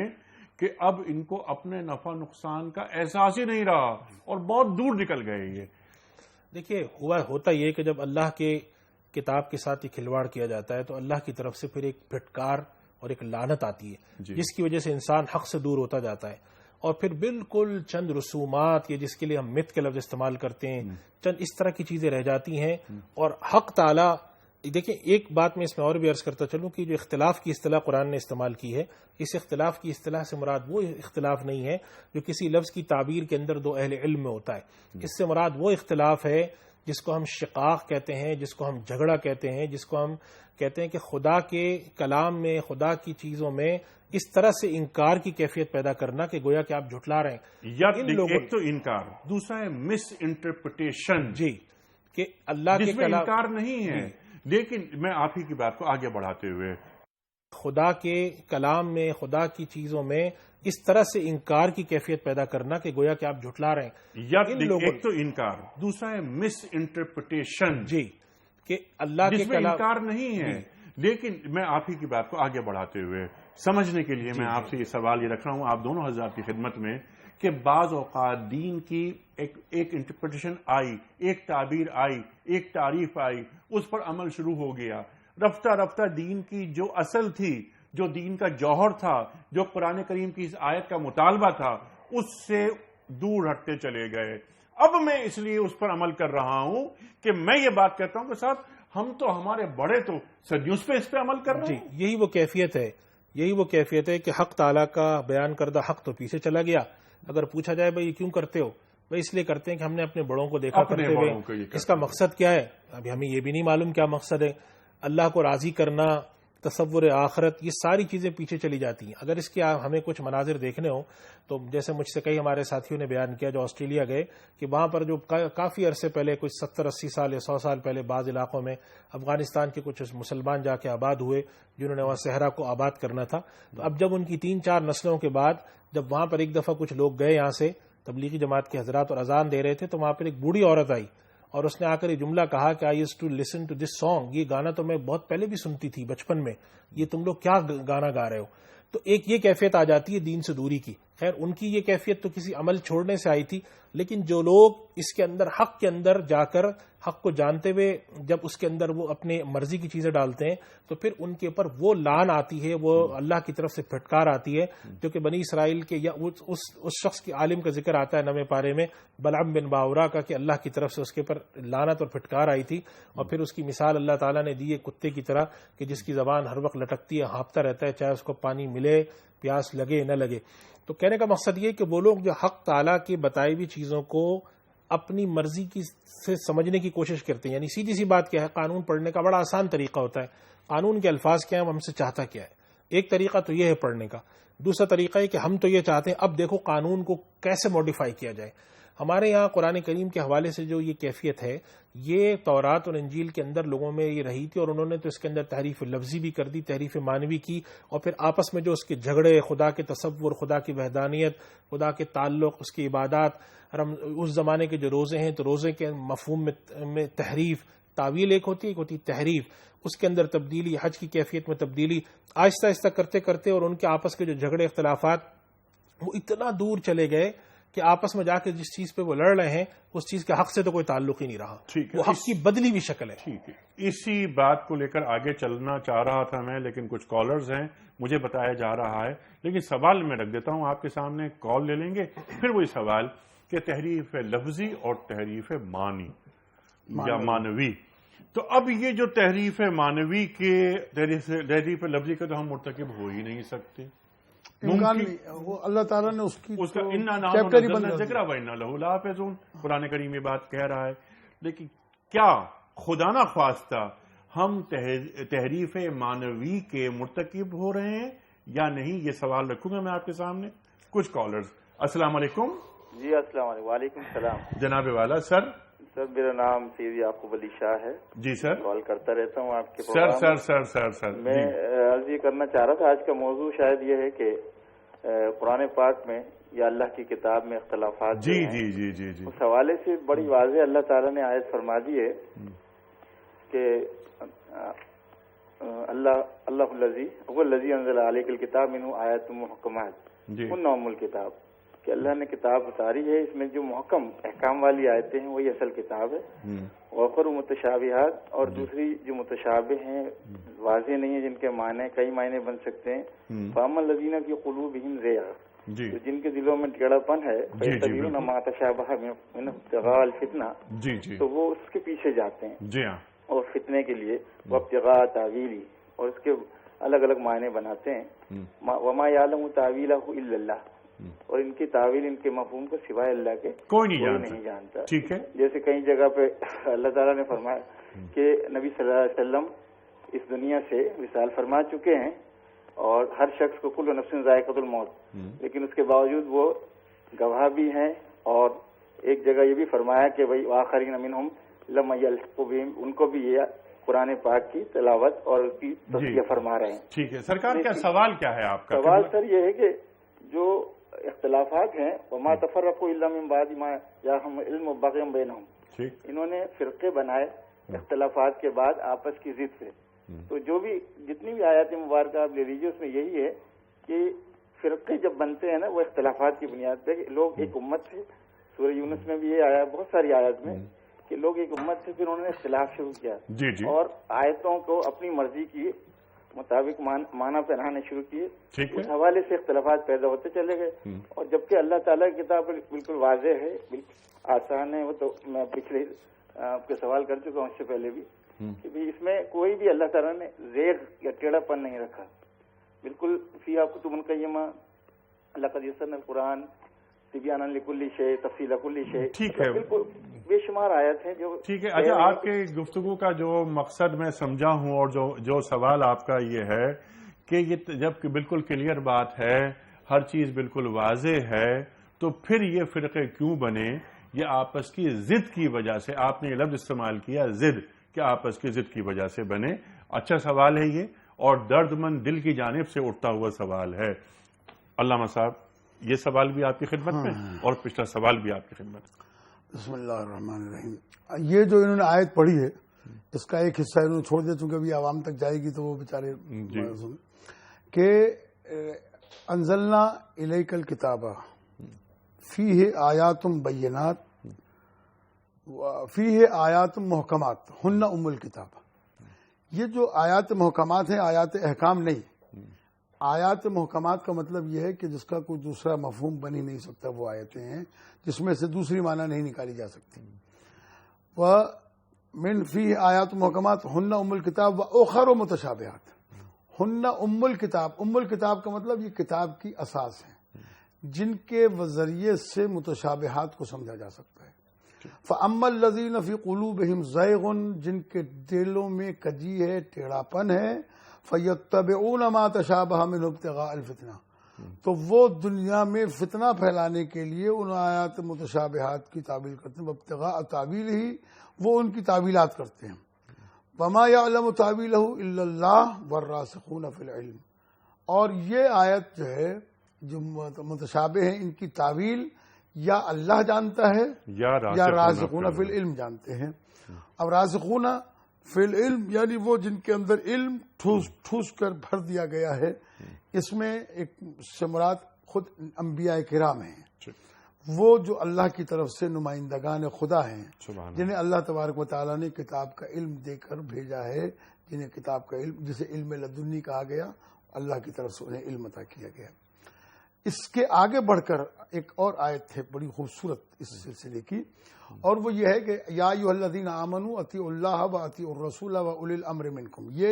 کہ اب ان کو اپنے نفع نقصان کا احساس ہی نہیں رہا اور بہت دور نکل گئے. یہ دیکھیے ہوتا یہ کہ جب اللہ کے کتاب کے ساتھ یہ کھلواڑ کیا جاتا ہے تو اللہ کی طرف سے پھر ایک پھٹکار اور ایک لعنت آتی ہے جس کی وجہ سے انسان حق سے دور ہوتا جاتا ہے، اور پھر بالکل چند رسومات، یہ جس کے لیے ہم مت کے لفظ استعمال کرتے ہیں، چند اس طرح کی چیزیں رہ جاتی ہیں. اور حق تعالی، دیکھیں ایک بات میں اس میں اور بھی عرض کرتا چلوں کہ جو اختلاف کی اصطلاح قرآن نے استعمال کی ہے، اس اختلاف کی اصطلاح سے مراد وہ اختلاف نہیں ہے جو کسی لفظ کی تعبیر کے اندر دو اہل علم میں ہوتا ہے. اس سے مراد وہ اختلاف ہے جس کو ہم شقاق کہتے ہیں، جس کو ہم جھگڑا کہتے ہیں، جس کو ہم کہتے ہیں کہ خدا کے کلام میں، خدا کی چیزوں میں اس طرح سے انکار کی کیفیت پیدا کرنا کہ گویا کہ آپ جھٹلا رہے ہیں. یا ایک تو انکار، دوسرا ہے مس انٹرپریٹیشن، کہ اللہ کے کلام انکار نہیں ہے. لیکن میں آپ ہی کی بات کو آگے بڑھاتے ہوئے، خدا کے کلام میں، خدا کی چیزوں میں اس طرح سے انکار کی کیفیت پیدا کرنا کہ گویا کہ آپ جھٹلا رہے ہیں. یا ایک تو انکار، دوسرا ہے مس انٹرپریٹیشن، کہ اللہ کے کلام انکار نہیں ہے. لیکن میں آپ ہی کی بات کو آگے بڑھاتے ہوئے سمجھنے کے لیے میں آپ سے یہ سوال یہ رکھ رہا ہوں آپ دونوں حضرات کی خدمت میں، کہ بعض اوقات دین کی ایک انٹرپریٹیشن آئی، ایک تعبیر آئی، ایک تعریف آئی، اس پر عمل شروع ہو گیا. رفتہ رفتہ دین کی جو اصل تھی، جو دین کا جوہر تھا، جو قرآن کریم کی اس آیت کا مطالبہ تھا، اس سے دور ہٹتے چلے گئے. اب میں اس لیے اس پر عمل کر رہا ہوں کہ میں یہ بات کہتا ہوں کہ صاحب ہم تو، ہمارے بڑے تو صدیوں سے اس پہ عمل کر رہے ہیں. یہی وہ کیفیت ہے کہ حق تعالیٰ کا بیان کردہ حق تو پیچھے چلا گیا. اگر پوچھا جائے بھائی کیوں کرتے ہو، بھائی اس لیے کرتے ہیں کہ ہم نے اپنے بڑوں کو دیکھا کرتے ہوئے. اس کا مقصد کیا ہے؟ ابھی ہمیں یہ بھی نہیں معلوم کیا مقصد ہے. اللہ کو راضی کرنا، تصور آخرت، یہ ساری چیزیں پیچھے چلی جاتی ہیں. اگر اس کے ہمیں کچھ مناظر دیکھنے ہوں تو جیسے مجھ سے کئی ہمارے ساتھیوں نے بیان کیا جو آسٹریلیا گئے، کہ وہاں پر جو کافی عرصے پہلے، کچھ 70-80 سال یا 100 سال پہلے بعض علاقوں میں افغانستان کے کچھ مسلمان جا کے آباد ہوئے جنہوں نے وہاں صحرا کو آباد کرنا تھا. تو اب جب ان کی 3-4 نسلوں کے بعد جب وہاں پر ایک دفعہ کچھ لوگ گئے یہاں سے تبلیغی جماعت کے حضرات اور اذان دے رہے تھے، تو وہاں پر ایک بوڑھی عورت آئی اور اس نے آ کر یہ جملہ کہا کہ I used to listen to this song, یہ گانا تو میں بہت پہلے بھی سنتی تھی بچپن میں، یہ تم لوگ کیا گانا گا رہے ہو. تو ایک یہ کیفیت آ جاتی ہے دین سے دوری کی. خیر ان کی یہ کیفیت تو کسی عمل چھوڑنے سے آئی تھی، لیکن جو لوگ اس کے اندر، حق کے اندر جا کر حق کو جانتے ہوئے جب اس کے اندر وہ اپنے مرضی کی چیزیں ڈالتے ہیں تو پھر ان کے اوپر وہ لعن آتی ہے، وہ اللہ کی طرف سے پھٹکار آتی ہے. جو کہ بنی اسرائیل کے یا اس شخص کے عالم کا ذکر آتا ہے 9ویں پارے میں، بلعم بن باورا کا، کہ اللہ کی طرف سے اس کے اوپر لعنت اور پھٹکار آئی تھی. اور پھر اس کی مثال اللہ تعالیٰ نے دی ہے کتے کی طرح کہ جس کی زبان ہر وقت لٹکتی ہے، ہانپتا رہتا ہے، چاہے اس کو پانی ملے، پیاس لگے نہ لگے. تو کہنے کا مقصد یہ کہ وہ لوگ جو حق تعالیٰ کی بتائی ہوئی چیزوں کو اپنی مرضی کی سے سمجھنے کی کوشش کرتے ہیں. یعنی سیدھی سی بات کیا ہے، قانون پڑھنے کا بڑا آسان طریقہ ہوتا ہے. قانون کے الفاظ کیا ہیں، ہم سے چاہتا کیا ہے. ایک طریقہ تو یہ ہے پڑھنے کا. دوسرا طریقہ ہے کہ ہم تو یہ چاہتے ہیں اب دیکھو قانون کو کیسے موڈیفائی کیا جائے. ہمارے یہاں قرآن کریم کے حوالے سے جو یہ کیفیت ہے، یہ تورات اور انجیل کے اندر لوگوں میں یہ رہی تھی، اور انہوں نے تو اس کے اندر تحریف لفظی بھی کر دی، تحریف معنوی کی، اور پھر آپس میں جو اس کے جھگڑے، خدا کے تصور، خدا کی وحدانیت، خدا کے تعلق، اس کی عبادات. اس زمانے کے جو روزے ہیں تو روزے کے مفہوم میں تحریف، تعویل ایک ہوتی ہے، ایک ہوتی تحریف، اس کے اندر تبدیلی، حج کی کیفیت میں تبدیلی، آہستہ آہستہ کرتے کرتے، اور ان کے آپس کے جو جھگڑے اختلافات وہ اتنا دور چلے گئے کہ آپس میں جا کے جس چیز پہ وہ لڑ رہے ہیں اس چیز کے حق سے تو کوئی تعلق ہی نہیں رہا. وہ حق کی بدلی بھی شکل ہے. ٹھیک ہے، اسی بات کو لے کر آگے چلنا چاہ رہا تھا میں، لیکن کچھ کالرز ہیں مجھے بتایا جا رہا ہے، لیکن سوال میں رکھ دیتا ہوں آپ کے سامنے، کال لے لیں گے. پھر وہی سوال کہ تحریف لفظی اور تحریف معنی یا معنوی. تو اب یہ جو تحریف معنوی کے، تحریف لفظی کے تو ہم مرتکب ہو ہی نہیں سکتے، امکان نہیں. وہ اللہ تعالیٰ نے اس کا چیپٹر ہی بنا ذکر وَإِنَّا لَهُ لَحَافِظُونَ، قرآن کریم میں بات کہہ رہا ہے. لیکن کیا خدا نہ خواستہ ہم تحریف معنوی کے مرتکب ہو رہے ہیں یا نہیں؟ یہ سوال رکھوں گا میں آپ کے سامنے. کچھ کالرز. السلام علیکم. جی السلام علیکم. وعلیکم السلام. جناب والا سر سر میرا نام سید یعقوب علی شاہ ہے. جی سر. کال کرتا رہتا ہوں آپ کے سر پروگرام. سر سر سر سر میں عرض یہ کرنا چاہ رہا تھا، آج کا موضوع شاید یہ ہے کہ قرآن پاک میں یا اللہ کی کتاب میں اختلافات جی جی جی جی جی اس حوالے سے بڑی واضح اللہ تعالیٰ نے آیت فرما دی ہے کہ اللہ الذی انزل علیک الکتاب منہ آیات محکمات ہن ام الکتاب، کہ اللہ نے کتاب اتاری ہے، اس میں جو محکم احکام والی آیتیں ہیں وہی اصل کتاب ہے. وخر متشابہات، اور دوسری جو متشابہ ہیں واضح نہیں ہیں، جن کے معنی کئی معنی بن سکتے ہیں. فاما الذین فی قلوبہم زیغ، تو جن کے دلوں میں ٹیڑھا پن ہے، فیتبعون ما تشابہ من ابتغاء الفتنہ، تو وہ اس کے پیچھے جاتے ہیں. جی ہاں. اور فتنے کے لیے وابتغاء تاویلی، اور اس کے الگ الگ معنی بناتے ہیں. وما یعلم تاویلہ الا اللہ، اور ان کی تعویل، ان کے مفہوم کو سوائے اللہ کے کوئی نہیں جانتا. ٹھیک ہے. جیسے کئی جگہ پہ اللہ تعالیٰ نے فرمایا کہ نبی صلی اللہ علیہ وسلم اس دنیا سے وصال فرما چکے ہیں، اور ہر شخص کو کل نفس ذائقۃ الموت، لیکن اس کے باوجود وہ گواہ بھی ہیں. اور ایک جگہ یہ بھی فرمایا کہ بھائی آخرین منہم لما یلحقوا بہم، ان کو بھی یہ قرآن پاک کی تلاوت اور اس کی تصدیق فرما رہے ہیں. ٹھیک ہے. سرکار کیا سوال کیا ہے آپ کا؟ سوال سر یہ ہے کہ جو اختلافات ہیں وما تفرقوا الا من بعد ما جاءهم العلم بغیا بینہم، انہوں نے فرقے بنائے اختلافات کے بعد آپس کی ضد سے. تو جو بھی جتنی بھی آیات مبارکہ آپ لے لیجیے، اس میں یہی ہے کہ فرقے جب بنتے ہیں نا وہ اختلافات کی بنیاد پہ. لوگ ایک امت تھے، سورہ یونس میں بھی یہ آیا، بہت ساری آیات میں کہ لوگ ایک امت تھے، پھر انہوں نے اختلاف شروع کیا اور آیتوں کو اپنی مرضی کی مطابق معنی پہنانے شروع کیے. اس حوالے سے اختلافات پیدا ہوتے چلے گئے. اور جبکہ اللہ تعالیٰ کی کتاب بالکل واضح ہے، بالکل آسان ہے. وہ تو میں پچھلے آپ کے سوال کر چکا ہوں اس سے پہلے بھی کہ بھی اس میں کوئی بھی اللہ تعالیٰ نے زیغ یا ٹیڑھا پن نہیں رکھا. بالکل فیہا کتب قیمہ، لقد یسرنا القرآن تبیانا لکل شیء تفصیلا کل شیء. ٹھیک ہے. بالکل بے شمار آیت ہیں جو ٹھیک ہے. اچھا، آپ کے گفتگو کا جو مقصد میں سمجھا ہوں اور جو سوال آپ کا یہ ہے کہ یہ جب بالکل کلیئر بات ہے، ہر چیز بالکل واضح ہے، تو پھر یہ فرقے کیوں بنے؟ یہ آپس کی ضد کی وجہ سے. آپ نے یہ لفظ استعمال کیا ضد، کہ آپس کی ضد کی وجہ سے بنے. اچھا سوال ہے یہ، اور درد مند دل کی جانب سے اٹھتا ہوا سوال ہے. علامہ صاحب، یہ سوال بھی آپ کی خدمت میں اور پچھلا سوال بھی آپ کی خدمت میں. بسم اللہ الرحمن الرحیم. یہ جو انہوں نے آیت پڑھی ہے، اس کا ایک حصہ انہوں نے چھوڑ دیا، چونکہ ابھی عوام تک جائے گی تو وہ بیچارے کہ انزلنا الیک الکتاب فیہ آیات بینات فیہ آیات محکمات ہن ام الکتاب. یہ جو آیات محکمات ہیں، آیات احکام نہیں. آیات محکمات کا مطلب یہ ہے کہ جس کا کوئی دوسرا مفہوم بن ہی نہیں سکتا، وہ آیتیں ہیں جس میں سے دوسری معنی نہیں نکالی جا سکتی. وَمِن فِيهِ آیات محکمات ہن ام الکتاب وَأُخَرُ متشابہات. ہن ام الکتاب. ام الکتاب کا مطلب یہ کتاب کی اساس ہیں جن کے ذریعے سے متشابہات کو سمجھا جا سکتا ہے. فَأَمَّا الَّذِينَ فِي قُلُوبِهِمْ زَيْغٌ، جن کے دلوں میں کجی ہے، ٹیڑھا پن ہے، فَيَتَّبِعُونَ مَا تَشَابَهَ مِنْهُ ابْتِغَاءَ الْفِتْنَةِ، تو وہ دنیا میں فتنہ پھیلانے کے لیے ان آیات متشابہات کی تعویل کرتے ہیں. ابتغاء تعویل ہی، وہ ان کی تعویلات کرتے ہیں. وَمَا يَعْلَمُ تَعْوِيلَهُ إِلَّا اللَّهُ وَالرَّاسِخُونَ فِي الْعِلْمِ. اور یہ آیت جو ہے، جو متشابہ ہیں، ان کی تعویل یا اللہ جانتا ہے یا راسخون فی العلم جانتے ہیں. اب راسخون فی العلم یعنی وہ جن کے اندر علم ٹھوس کر بھر دیا گیا ہے. اس میں ایک سے مراد خود انبیاء کرام ہیں، وہ جو اللہ کی طرف سے نمائندگان خدا ہیں، جنہیں اللہ تبارک و تعالیٰ نے کتاب کا علم دے کر بھیجا ہے، جنہیں کتاب کا علم، جسے علم لدنی کہا گیا، اللہ کی طرف سے انہیں علم عطا کیا گیا. اس کے آگے بڑھ کر ایک اور آیت ہے بڑی خوبصورت اس سلسلے کی، اور وہ یہ ہے کہ یا ایھا الذین آمنوا اطیعوا اللہ و اطیعوا الرسول و اولی الامر منکم. یہ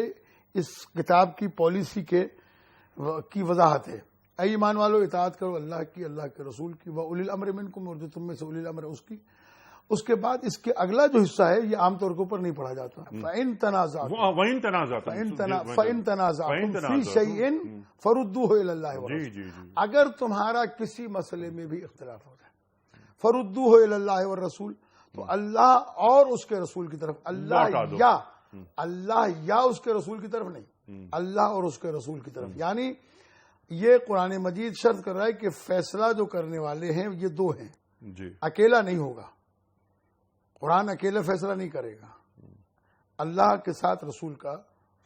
اس کتاب کی پالیسی کی وضاحت ہے. اے ایمان والو، اطاعت کرو اللہ کی، اللہ کے رسول کی، و اولی الامر منکم، اور جو تم میں سے اولی الامر ہے اس کی. اس کے بعد اس کے اگلا جو حصہ ہے یہ عام طور کے اوپر نہیں پڑھا جاتا. فَإِن تَنَازَعْتُمْ فِي شَيْءٍ فَرُدُّوهُ إِلَى اللَّهِ وَالرَّسُولِ. اگر تمہارا کسی مسئلے میں بھی اختلاف ہو جائے، فَرُدُّوهُ إِلَى اللَّهِ وَالرَّسُولِ، تو اللہ اور اس کے رسول کی طرف، اللہ یا اس کے رسول کی طرف نہیں، اللہ اور اس کے رسول کی طرف. یعنی یہ قرآن مجید شرط کر رہا ہے کہ فیصلہ جو کرنے والے ہیں یہ دو ہیں، اکیلا نہیں ہوگا. قرآن اکیلے فیصلہ نہیں کرے گا، اللہ کے ساتھ رسول کا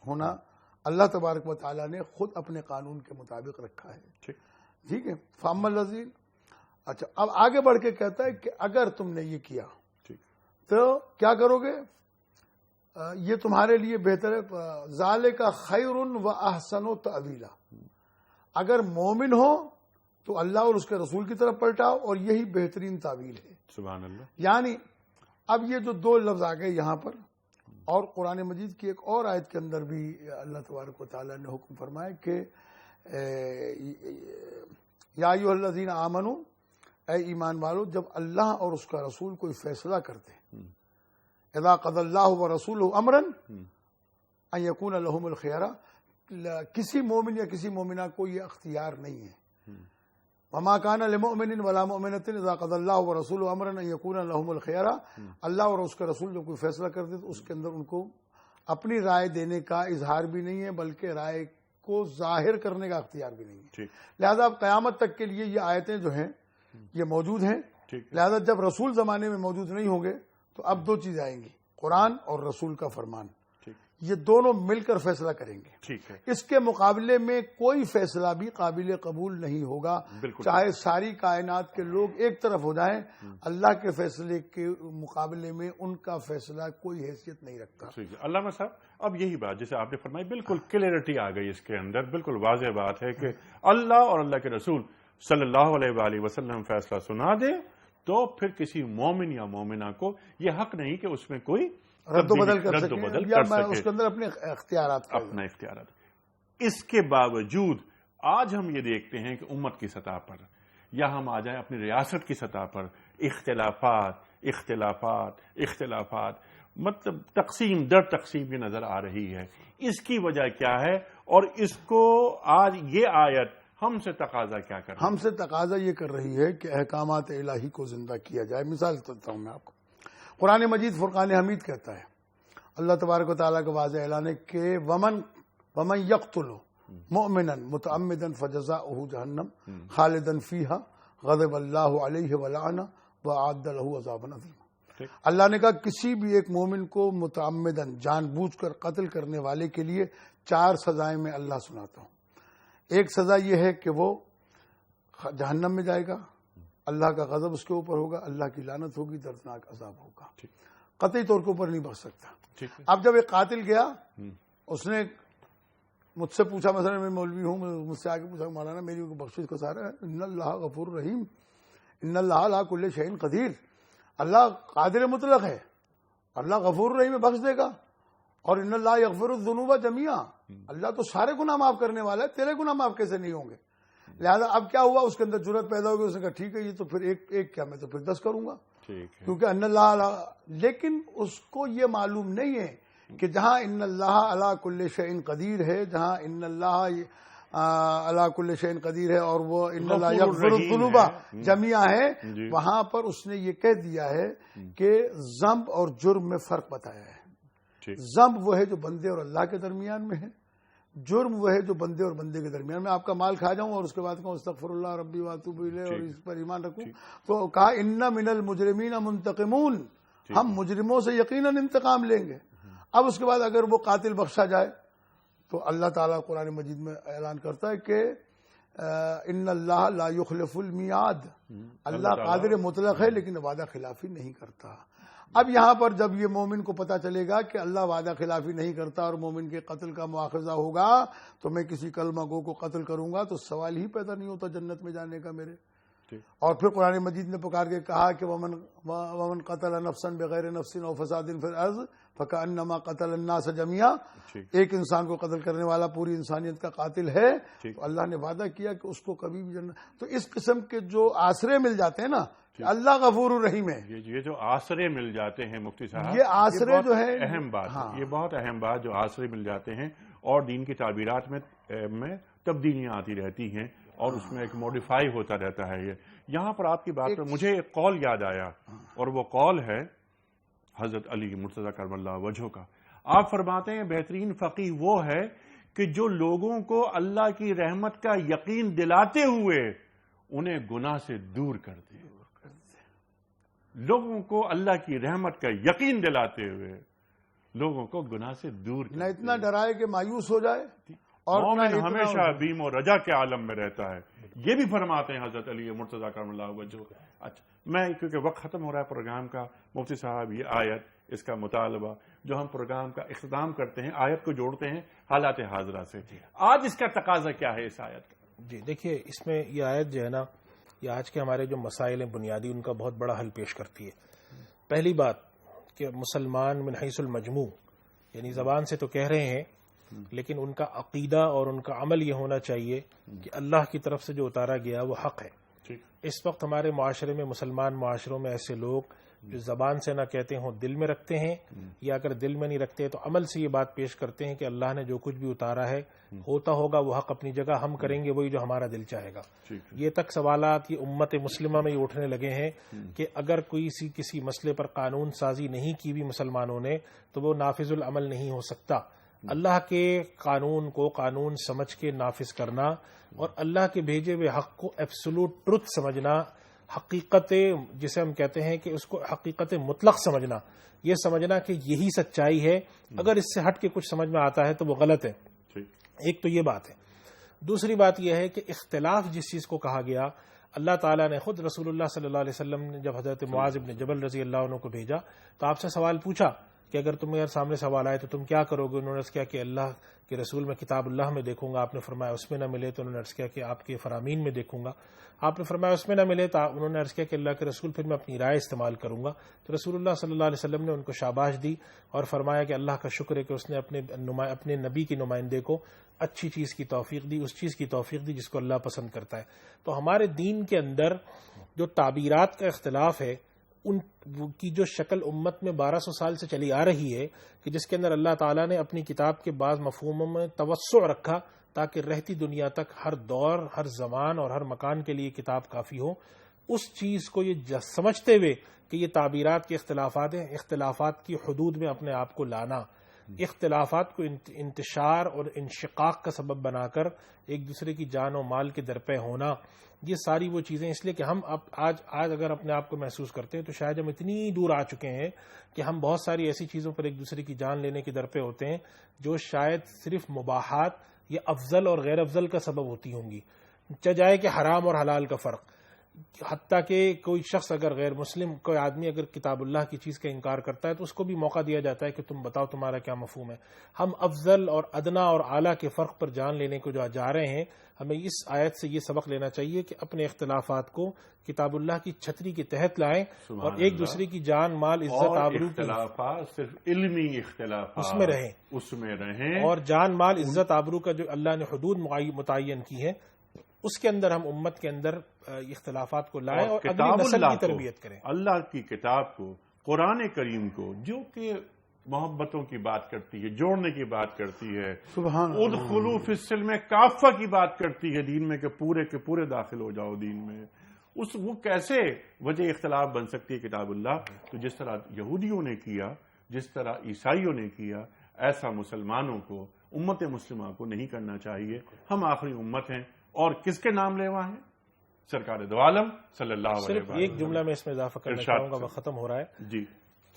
ہونا اللہ تبارک و تعالیٰ نے خود اپنے قانون کے مطابق رکھا ہے. ٹھیک ہے. فاما الذین، اچھا اب آگے بڑھ کے کہتا ہے کہ اگر تم نے یہ کیا تو کیا کرو گے؟ یہ تمہارے لیے بہتر ہے. ذالک خیر و احسن و تأویلا، اگر مومن ہو تو اللہ اور اس کے رسول کی طرف پلٹاؤ اور یہی بہترین تعویل ہے. سبحان اللہ. یعنی اب یہ جو دو لفظ آ گئے یہاں پر، اور قرآن مجید کی ایک اور آیت کے اندر بھی اللہ تبارک و تعالیٰ نے حکم فرمایا کہ یا ایھا الذین آمنوا، اے ایمان والو، جب اللہ اور اس کا رسول کوئی فیصلہ کرتے، اذا قضى اللہ ورسولہ امرا ان یکون لہم الخیارہ، کسی مومن یا کسی مومنہ کو یہ اختیار نہیں ہے. وما كان لمؤمن ولا مؤمنة اذا قضى الله ورسوله امرا ان يكون لهم الخيارى، اللہ اور اس کا رسول جب کوئی فیصلہ کرتے تو اس کے اندر ان کو اپنی رائے دینے کا اظہار بھی نہیں ہے، بلکہ رائے کو ظاہر کرنے کا اختیار بھی نہیں ہے. لہذا اب قیامت تک کے لیے یہ آیتیں جو ہیں یہ موجود ہیں. لہذا جب رسول زمانے میں موجود نہیں ہوں گے تو اب دو چیزیں آئیں گی، قرآن اور رسول کا فرمان، یہ دونوں مل کر فیصلہ کریں گے. ٹھیک ہے. اس کے مقابلے میں کوئی فیصلہ بھی قابل قبول نہیں ہوگا، چاہے ساری کائنات کے لوگ ایک طرف ہو جائیں، اللہ کے فیصلے کے مقابلے میں ان کا فیصلہ کوئی حیثیت نہیں رکھتا. علامہ صاحب اب یہی بات جیسے آپ نے فرمائی، بالکل کلیئرٹی آ گئی اس کے اندر، بالکل واضح بات ہے کہ اللہ اور اللہ کے رسول صلی اللہ علیہ وآلہ وسلم فیصلہ سنا دے تو پھر کسی مومن یا مومنہ کو یہ حق نہیں کہ اس میں کوئی رد و بدل کر سکے یا میں اس کے اندر اپنے اختیارات اپنے اختیارات. اس کے باوجود آج ہم یہ دیکھتے ہیں کہ امت کی سطح پر یا ہم آ جائیں اپنی ریاست کی سطح پر اختلافات مطلب تقسیم در تقسیم یہ نظر آ رہی ہے. اس کی وجہ کیا ہے اور اس کو آج یہ آیت ہم سے تقاضا کیا کر رہی ہے؟ ہم سے تقاضا یہ کر رہی ہے کہ احکامات الہی کو زندہ کیا جائے. مثال دیتا ہوں میں آپ کو. قرآن مجید فرقان حمید کہتا ہے، اللہ تبارک و تعالیٰ کا واضح اعلان ہے کہ ومن یقتل مؤمنا متعمدا فجزاؤہ جہنم خالدا فیہا غضب اللہ علیہ ولعنہ واعد لہ عذابا عظیما. اللہ نے کہا کسی بھی ایک مومن کو متعمدن جان بوجھ کر قتل کرنے والے کے لیے 4 سزائیں میں اللہ سناتا ہوں. ایک سزا یہ ہے کہ وہ جہنم میں جائے گا، اللہ کا غضب اس کے اوپر ہوگا، اللہ کی لعنت ہوگی، دردناک عذاب ہوگا، قطعی طور کے اوپر نہیں بچ سکتا. اب جب ایک قاتل گیا، اس نے مجھ سے پوچھا، مثلا میں مولوی ہوں، مجھ سے آگے پوچھا مولانا میری بخشش کا سارا ہے، ان اللہ غفور رحیم، ان اللہ علی کل شیء قدیر، اللہ قادر مطلق ہے، اللہ غفور رحیم بخش دے گا، اور ان اللہ یغفر الذنوب جميعا، اللہ تو سارے گناہ معاف کرنے والا ہے، تیرے گناہ معاف کیسے نہیں ہوں گے؟ لہذا اب کیا ہوا، اس کے اندر جرأت پیدا ہوگی، اس نے کہا ٹھیک ہے یہ تو پھر ایک کیا میں تو پھر 10 کروں گا، کیونکہ ان اللہ، لیکن اس کو یہ معلوم نہیں ہے کہ جہاں ان اللہ علی کل شیء قدیر ہے، جہاں ان اللہ علی کل شیء قدیر ہے اور وہ ان اللہ یغفر الذنوب جميعا ہے، وہاں پر اس نے یہ کہہ دیا ہے کہ ذنب اور جرم میں فرق بتایا ہے. ذنب وہ ہے جو بندے اور اللہ کے درمیان میں ہے، جرم وہ ہے جو بندے اور بندے کے درمیان میں. آپ کا مال کھا جاؤں اور اس کے بعد کہوں استغفر اللہ ربی واتوب الیہ اور اس پر ایمان رکھوں، تو کہا ان من المجرمین منتقمون، ہم مجرموں سے یقیناً انتقام لیں گے. اب اس کے بعد اگر وہ قاتل بخشا جائے تو اللہ تعالیٰ قرآن مجید میں اعلان کرتا ہے کہ ان اللہ لا یخلف المیعاد، اللہ قادر مطلق ہے لیکن وعدہ خلافی نہیں کرتا. اب یہاں پر جب یہ مومن کو پتا چلے گا کہ اللہ وعدہ خلافی نہیں کرتا اور مومن کے قتل کا مواخذہ ہوگا تو میں کسی کلمہ گو کو قتل کروں گا، تو سوال ہی پیدا نہیں ہوتا جنت میں جانے کا میرے. اور پھر قرآن مجید نے پکار کے کہا کہ ومن قتل نفسا بغیر نفس او فساد فی الارض فکأنما قتل الناس جميعا، ایک انسان کو قتل کرنے والا پوری انسانیت کا قاتل ہے. تو اللہ نے وعدہ کیا کہ اس کو کبھی بھی جنت. تو اس قسم کے جو آسرے مل جاتے ہیں نا، اللہ غفور الرحیم ہے، یہ جو آسرے مل جاتے ہیں مفتی صاحب، یہ آسرے جو ہے اہم بات ہے، یہ بہت اہم بات، جو آسرے مل جاتے ہیں اور دین کی تعبیرات میں تبدیلیاں آتی رہتی ہیں اور اس میں ایک موڈیفائی ہوتا رہتا ہے. یہ یہاں پر آپ کی بات پر مجھے ایک قول یاد آیا، اور وہ قول ہے حضرت علی مرتضیٰ کرم اللہ وجہہ کا. آپ فرماتے ہیں بہترین فقیہ وہ ہے کہ جو لوگوں کو اللہ کی رحمت کا یقین دلاتے ہوئے انہیں گناہ سے دور کر دے. لوگوں کو اللہ کی رحمت کا یقین دلاتے ہوئے لوگوں کو گناہ سے دور کر دے. نہ اتنا ڈرائے کہ مایوس ہو جائے اور مومن ہمیشہ بیم و رجا کے عالم میں رہتا ہے. یہ بھی فرماتے ہیں حضرت علی مرتضیٰ کرم اللہ وجہہ. اچھا میں کیونکہ وقت ختم ہو رہا ہے پروگرام کا، مفتی صاحب یہ آیت، اس کا مطالبہ جو ہم پروگرام کا اختتام کرتے ہیں آیت کو جوڑتے ہیں حالات حاضرہ سے، آج اس کا تقاضا کیا ہے اس آیت کا؟ جی دیکھیے، اس میں یہ آیت جو ہے نا، یہ آج کے ہمارے جو مسائل ہیں بنیادی ان کا بہت بڑا حل پیش کرتی ہے. پہلی بات کہ مسلمان من حیث المجموع، یعنی زبان سے تو کہہ رہے ہیں لیکن ان کا عقیدہ اور ان کا عمل یہ ہونا چاہیے کہ اللہ کی طرف سے جو اتارا گیا وہ حق ہے. اس وقت ہمارے معاشرے میں، مسلمان معاشروں میں ایسے لوگ جو زبان سے نہ کہتے ہوں دل میں رکھتے ہیں، یا اگر دل میں نہیں رکھتے تو عمل سے یہ بات پیش کرتے ہیں کہ اللہ نے جو کچھ بھی اتارا ہے ہوتا ہوگا وہ حق اپنی جگہ، ہم کریں گے وہی جو ہمارا دل چاہے گا. یہ تک سوالات یہ امت مسلمہ میں یہ اٹھنے لگے ہیں کہ اگر کسی مسئلے پر قانون سازی نہیں کی بھی مسلمانوں نے تو وہ نافذ العمل نہیں ہو سکتا. اللہ کے قانون کو قانون سمجھ کے نافذ کرنا اور اللہ کے بھیجے ہوئے حق کو ایبسولوٹ ٹروتھ سمجھنا، حقیقت جسے ہم کہتے ہیں کہ اس کو حقیقت مطلق سمجھنا، یہ سمجھنا کہ یہی سچائی ہے، اگر اس سے ہٹ کے کچھ سمجھ میں آتا ہے تو وہ غلط ہے. ایک تو یہ بات ہے. دوسری بات یہ ہے کہ اختلاف جس چیز کو کہا گیا، اللہ تعالیٰ نے خود رسول اللہ صلی اللہ علیہ وسلم نے جب حضرت معاذ بن جبل رضی اللہ عنہ کو بھیجا تو آپ سے سوال پوچھا کہ اگر تمہیں سامنے سوال آئے تو تم کیا کرو گے؟ انہوں نے عرض کیا کہ اللہ کے رسول میں کتاب اللہ میں دیکھوں گا. آپ نے فرمایا اس میں نہ ملے تو انہوں نے عرض کیا کہ آپ کے فرامین میں دیکھوں گا. آپ نے فرمایا اس میں نہ ملے تو انہوں نے عرض کیا کہ اللہ کے رسول پھر میں اپنی رائے استعمال کروں گا. تو رسول اللہ صلی اللہ علیہ وسلم نے ان کو شاباش دی اور فرمایا کہ اللہ کا شکر ہے کہ اس نے اپنے نبی کے نمائندے کو اچھی چیز کی توفیق دی، اس چیز کی توفیق دی جس کو اللہ پسند کرتا ہے. تو ہمارے دین کے اندر جو تعبیرات کا اختلاف ہے ان کی جو شکل امت میں 1200 سال سے چلی آ رہی ہے کہ جس کے اندر اللہ تعالیٰ نے اپنی کتاب کے بعض مفہوموں میں توسع رکھا تاکہ رہتی دنیا تک ہر دور، ہر زمان اور ہر مکان کے لیے کتاب کافی ہو، اس چیز کو یہ سمجھتے ہوئے کہ یہ تعبیرات کے اختلافات ہیں، اختلافات کی حدود میں اپنے آپ کو لانا، اختلافات کو انتشار اور انشقاق کا سبب بنا کر ایک دوسرے کی جان و مال کے درپے ہونا، یہ ساری وہ چیزیں. اس لیے کہ ہم آج اگر اپنے آپ کو محسوس کرتے ہیں تو شاید ہم اتنی دور آ چکے ہیں کہ ہم بہت ساری ایسی چیزوں پر ایک دوسرے کی جان لینے کے درپے ہوتے ہیں جو شاید صرف مباحات یا افضل اور غیر افضل کا سبب ہوتی ہوں گی. جائے کہ حرام اور حلال کا فرق، حتیٰ کہ کوئی شخص اگر غیر مسلم کوئی آدمی اگر کتاب اللہ کی چیز کا انکار کرتا ہے تو اس کو بھی موقع دیا جاتا ہے کہ تم بتاؤ تمہارا کیا مفہوم ہے. ہم افضل اور ادنا اور اعلیٰ کے فرق پر جان لینے کو جو جا رہے ہیں، ہمیں اس آیت سے یہ سبق لینا چاہیے کہ اپنے اختلافات کو کتاب اللہ کی چھتری کے تحت لائیں اور ایک دوسرے کی جان مال عزت آبرو اختلافات صرف علمی اختلافات اس میں رہیں اور جان مال عزت آبرو کا جو اللہ نے حدود متعین کی ہے اس کے اندر ہم امت کے اندر اختلافات کو لائیں اور اگلی نسل کی تربیت کریں. اللہ کی کتاب کو، قرآن کریم کو، جو کہ محبتوں کی بات کرتی ہے، جوڑنے کی بات کرتی ہے، سبحان اللہ، ادخلوا فی السلم کافہ کی بات کرتی ہے دین میں کہ پورے کے پورے داخل ہو جاؤ دین میں، وہ کیسے وجہ اختلاف بن سکتی ہے کتاب اللہ؟ تو جس طرح یہودیوں نے کیا، جس طرح عیسائیوں نے کیا، ایسا مسلمانوں کو، امت مسلمہ کو نہیں کرنا چاہیے. ہم آخری امت ہیں اور کس کے نام لیوا ہیں؟ سرکار دو عالم صلی اللہ علیہ وسلم. صرف ایک جملہ میں اس میں اضافہ کرنا چاہوں گا، وہ ختم ہو رہا ہے جی،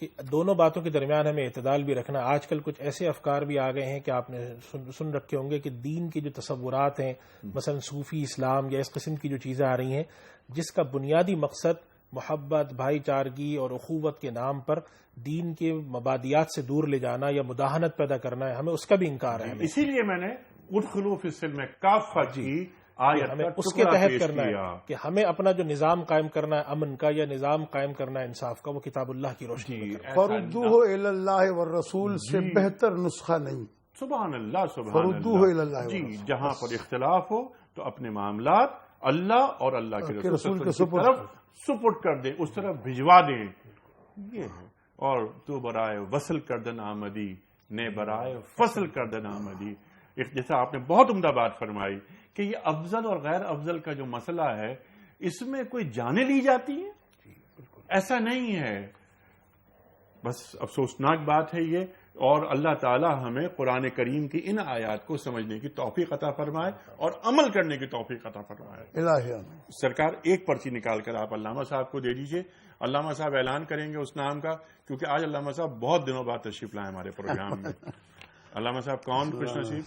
کہ دونوں باتوں کے درمیان ہمیں اعتدال بھی رکھنا. آج کل کچھ ایسے افکار بھی آ گئے ہیں کہ آپ نے سن رکھے ہوں گے کہ دین کے جو تصورات ہیں، مثلا صوفی اسلام یا اس قسم کی جو چیزیں آ رہی ہیں جس کا بنیادی مقصد محبت، بھائی چارگی اور اخوت کے نام پر دین کے مبادیات سے دور لے جانا یا مداہنت پیدا کرنا ہے، ہمیں اس کا بھی انکار ہے. اسی لیے میں نے ادخلوا فی السلم کافہ کی آیت ہمیں اس کے تحت کرنا ہے کہ ہمیں اپنا جو نظام قائم کرنا ہے امن کا یا نظام قائم کرنا ہے انصاف کا، وہ کتاب اللہ کی روشنی میں کرنا ہے. فردوہ الی اللہ والرسول سے بہتر نسخہ نہیں. سبحان اللہ، سبحان فردوہ الی اللہ. جی، جہاں پر اختلاف ہو تو اپنے معاملات اللہ اور اللہ کے رسول کی طرف سپرد کر دیں، اس طرف بھجوا دیں. یہ ہے. اور تو برائے وصل کردن آمدی، نے برائے فصل کردن آمدی. جیسا آپ نے بہت عمدہ بات فرمائی کہ یہ افضل اور غیر افضل کا جو مسئلہ ہے اس میں کوئی جانیں لی جاتی ہیں، ایسا نہیں ہے. بس افسوسناک بات ہے یہ، اور اللہ تعالی ہمیں قرآن کریم کی ان آیات کو سمجھنے کی توفیق عطا فرمائے اور عمل کرنے کی توفیق عطا فرمائے۔ الہی سرکار ایک پرچی نکال کر آپ علامہ صاحب کو دے دیجئے، علامہ صاحب اعلان کریں گے اس نام کا، کیونکہ آج علامہ صاحب بہت دنوں بعد تشریف لائے ہمارے پروگرام میں۔ علامہ صاحب کون خوش نصیب؟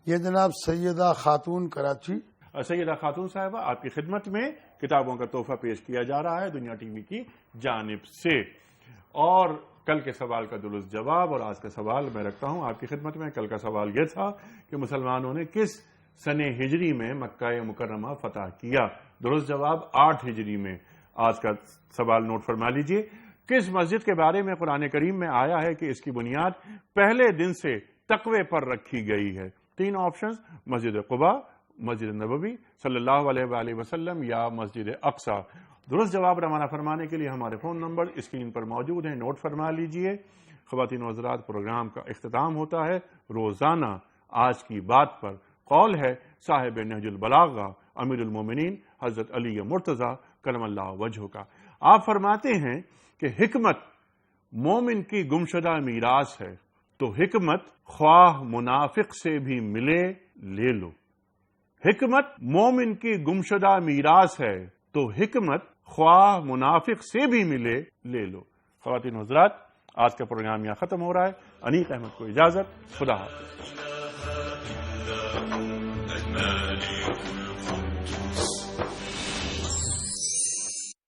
یہ جناب سیدہ خاتون کراچی۔ سیدہ خاتون صاحبہ آپ کی خدمت میں کتابوں کا تحفہ پیش کیا جا رہا ہے دنیا ٹی وی کی جانب سے، اور کل کے سوال کا درست جواب اور آج کا سوال میں رکھتا ہوں آپ کی خدمت میں۔ کل کا سوال یہ تھا کہ مسلمانوں نے کس سن ہجری میں مکہ مکرمہ فتح کیا؟ درست جواب 8 ہجری میں۔ آج کا سوال نوٹ فرما لیجئے، کس مسجد کے بارے میں قرآن کریم میں آیا ہے کہ اس کی بنیاد پہلے دن سے تقوی پر رکھی گئی ہے؟ 3 آپشنز، مسجد قباء، مسجد نبوی صلی اللہ علیہ وآلہ وسلم یا مسجد اقصی۔ درست جواب روانہ فرمانے کے لیے ہمارے فون نمبر اسکرین پر موجود ہیں، نوٹ فرما لیجئے۔ خواتین و حضرات، پروگرام کا اختتام ہوتا ہے روزانہ آج کی بات پر۔ قول ہے صاحب نہج البلاغہ امیر المومنین حضرت علی مرتضیٰ کرم اللہ وجہہ کا۔ آپ فرماتے ہیں کہ حکمت مومن کی گمشدہ میراث ہے، تو حکمت خواہ منافق سے بھی ملے لے لو۔ حکمت مومن کی گمشدہ میراث ہے، تو حکمت خواہ منافق سے بھی ملے لے لو۔ خواتین و حضرات، آج کا پروگرام یہاں ختم ہو رہا ہے۔ انیق احمد کو اجازت، خدا حافظ۔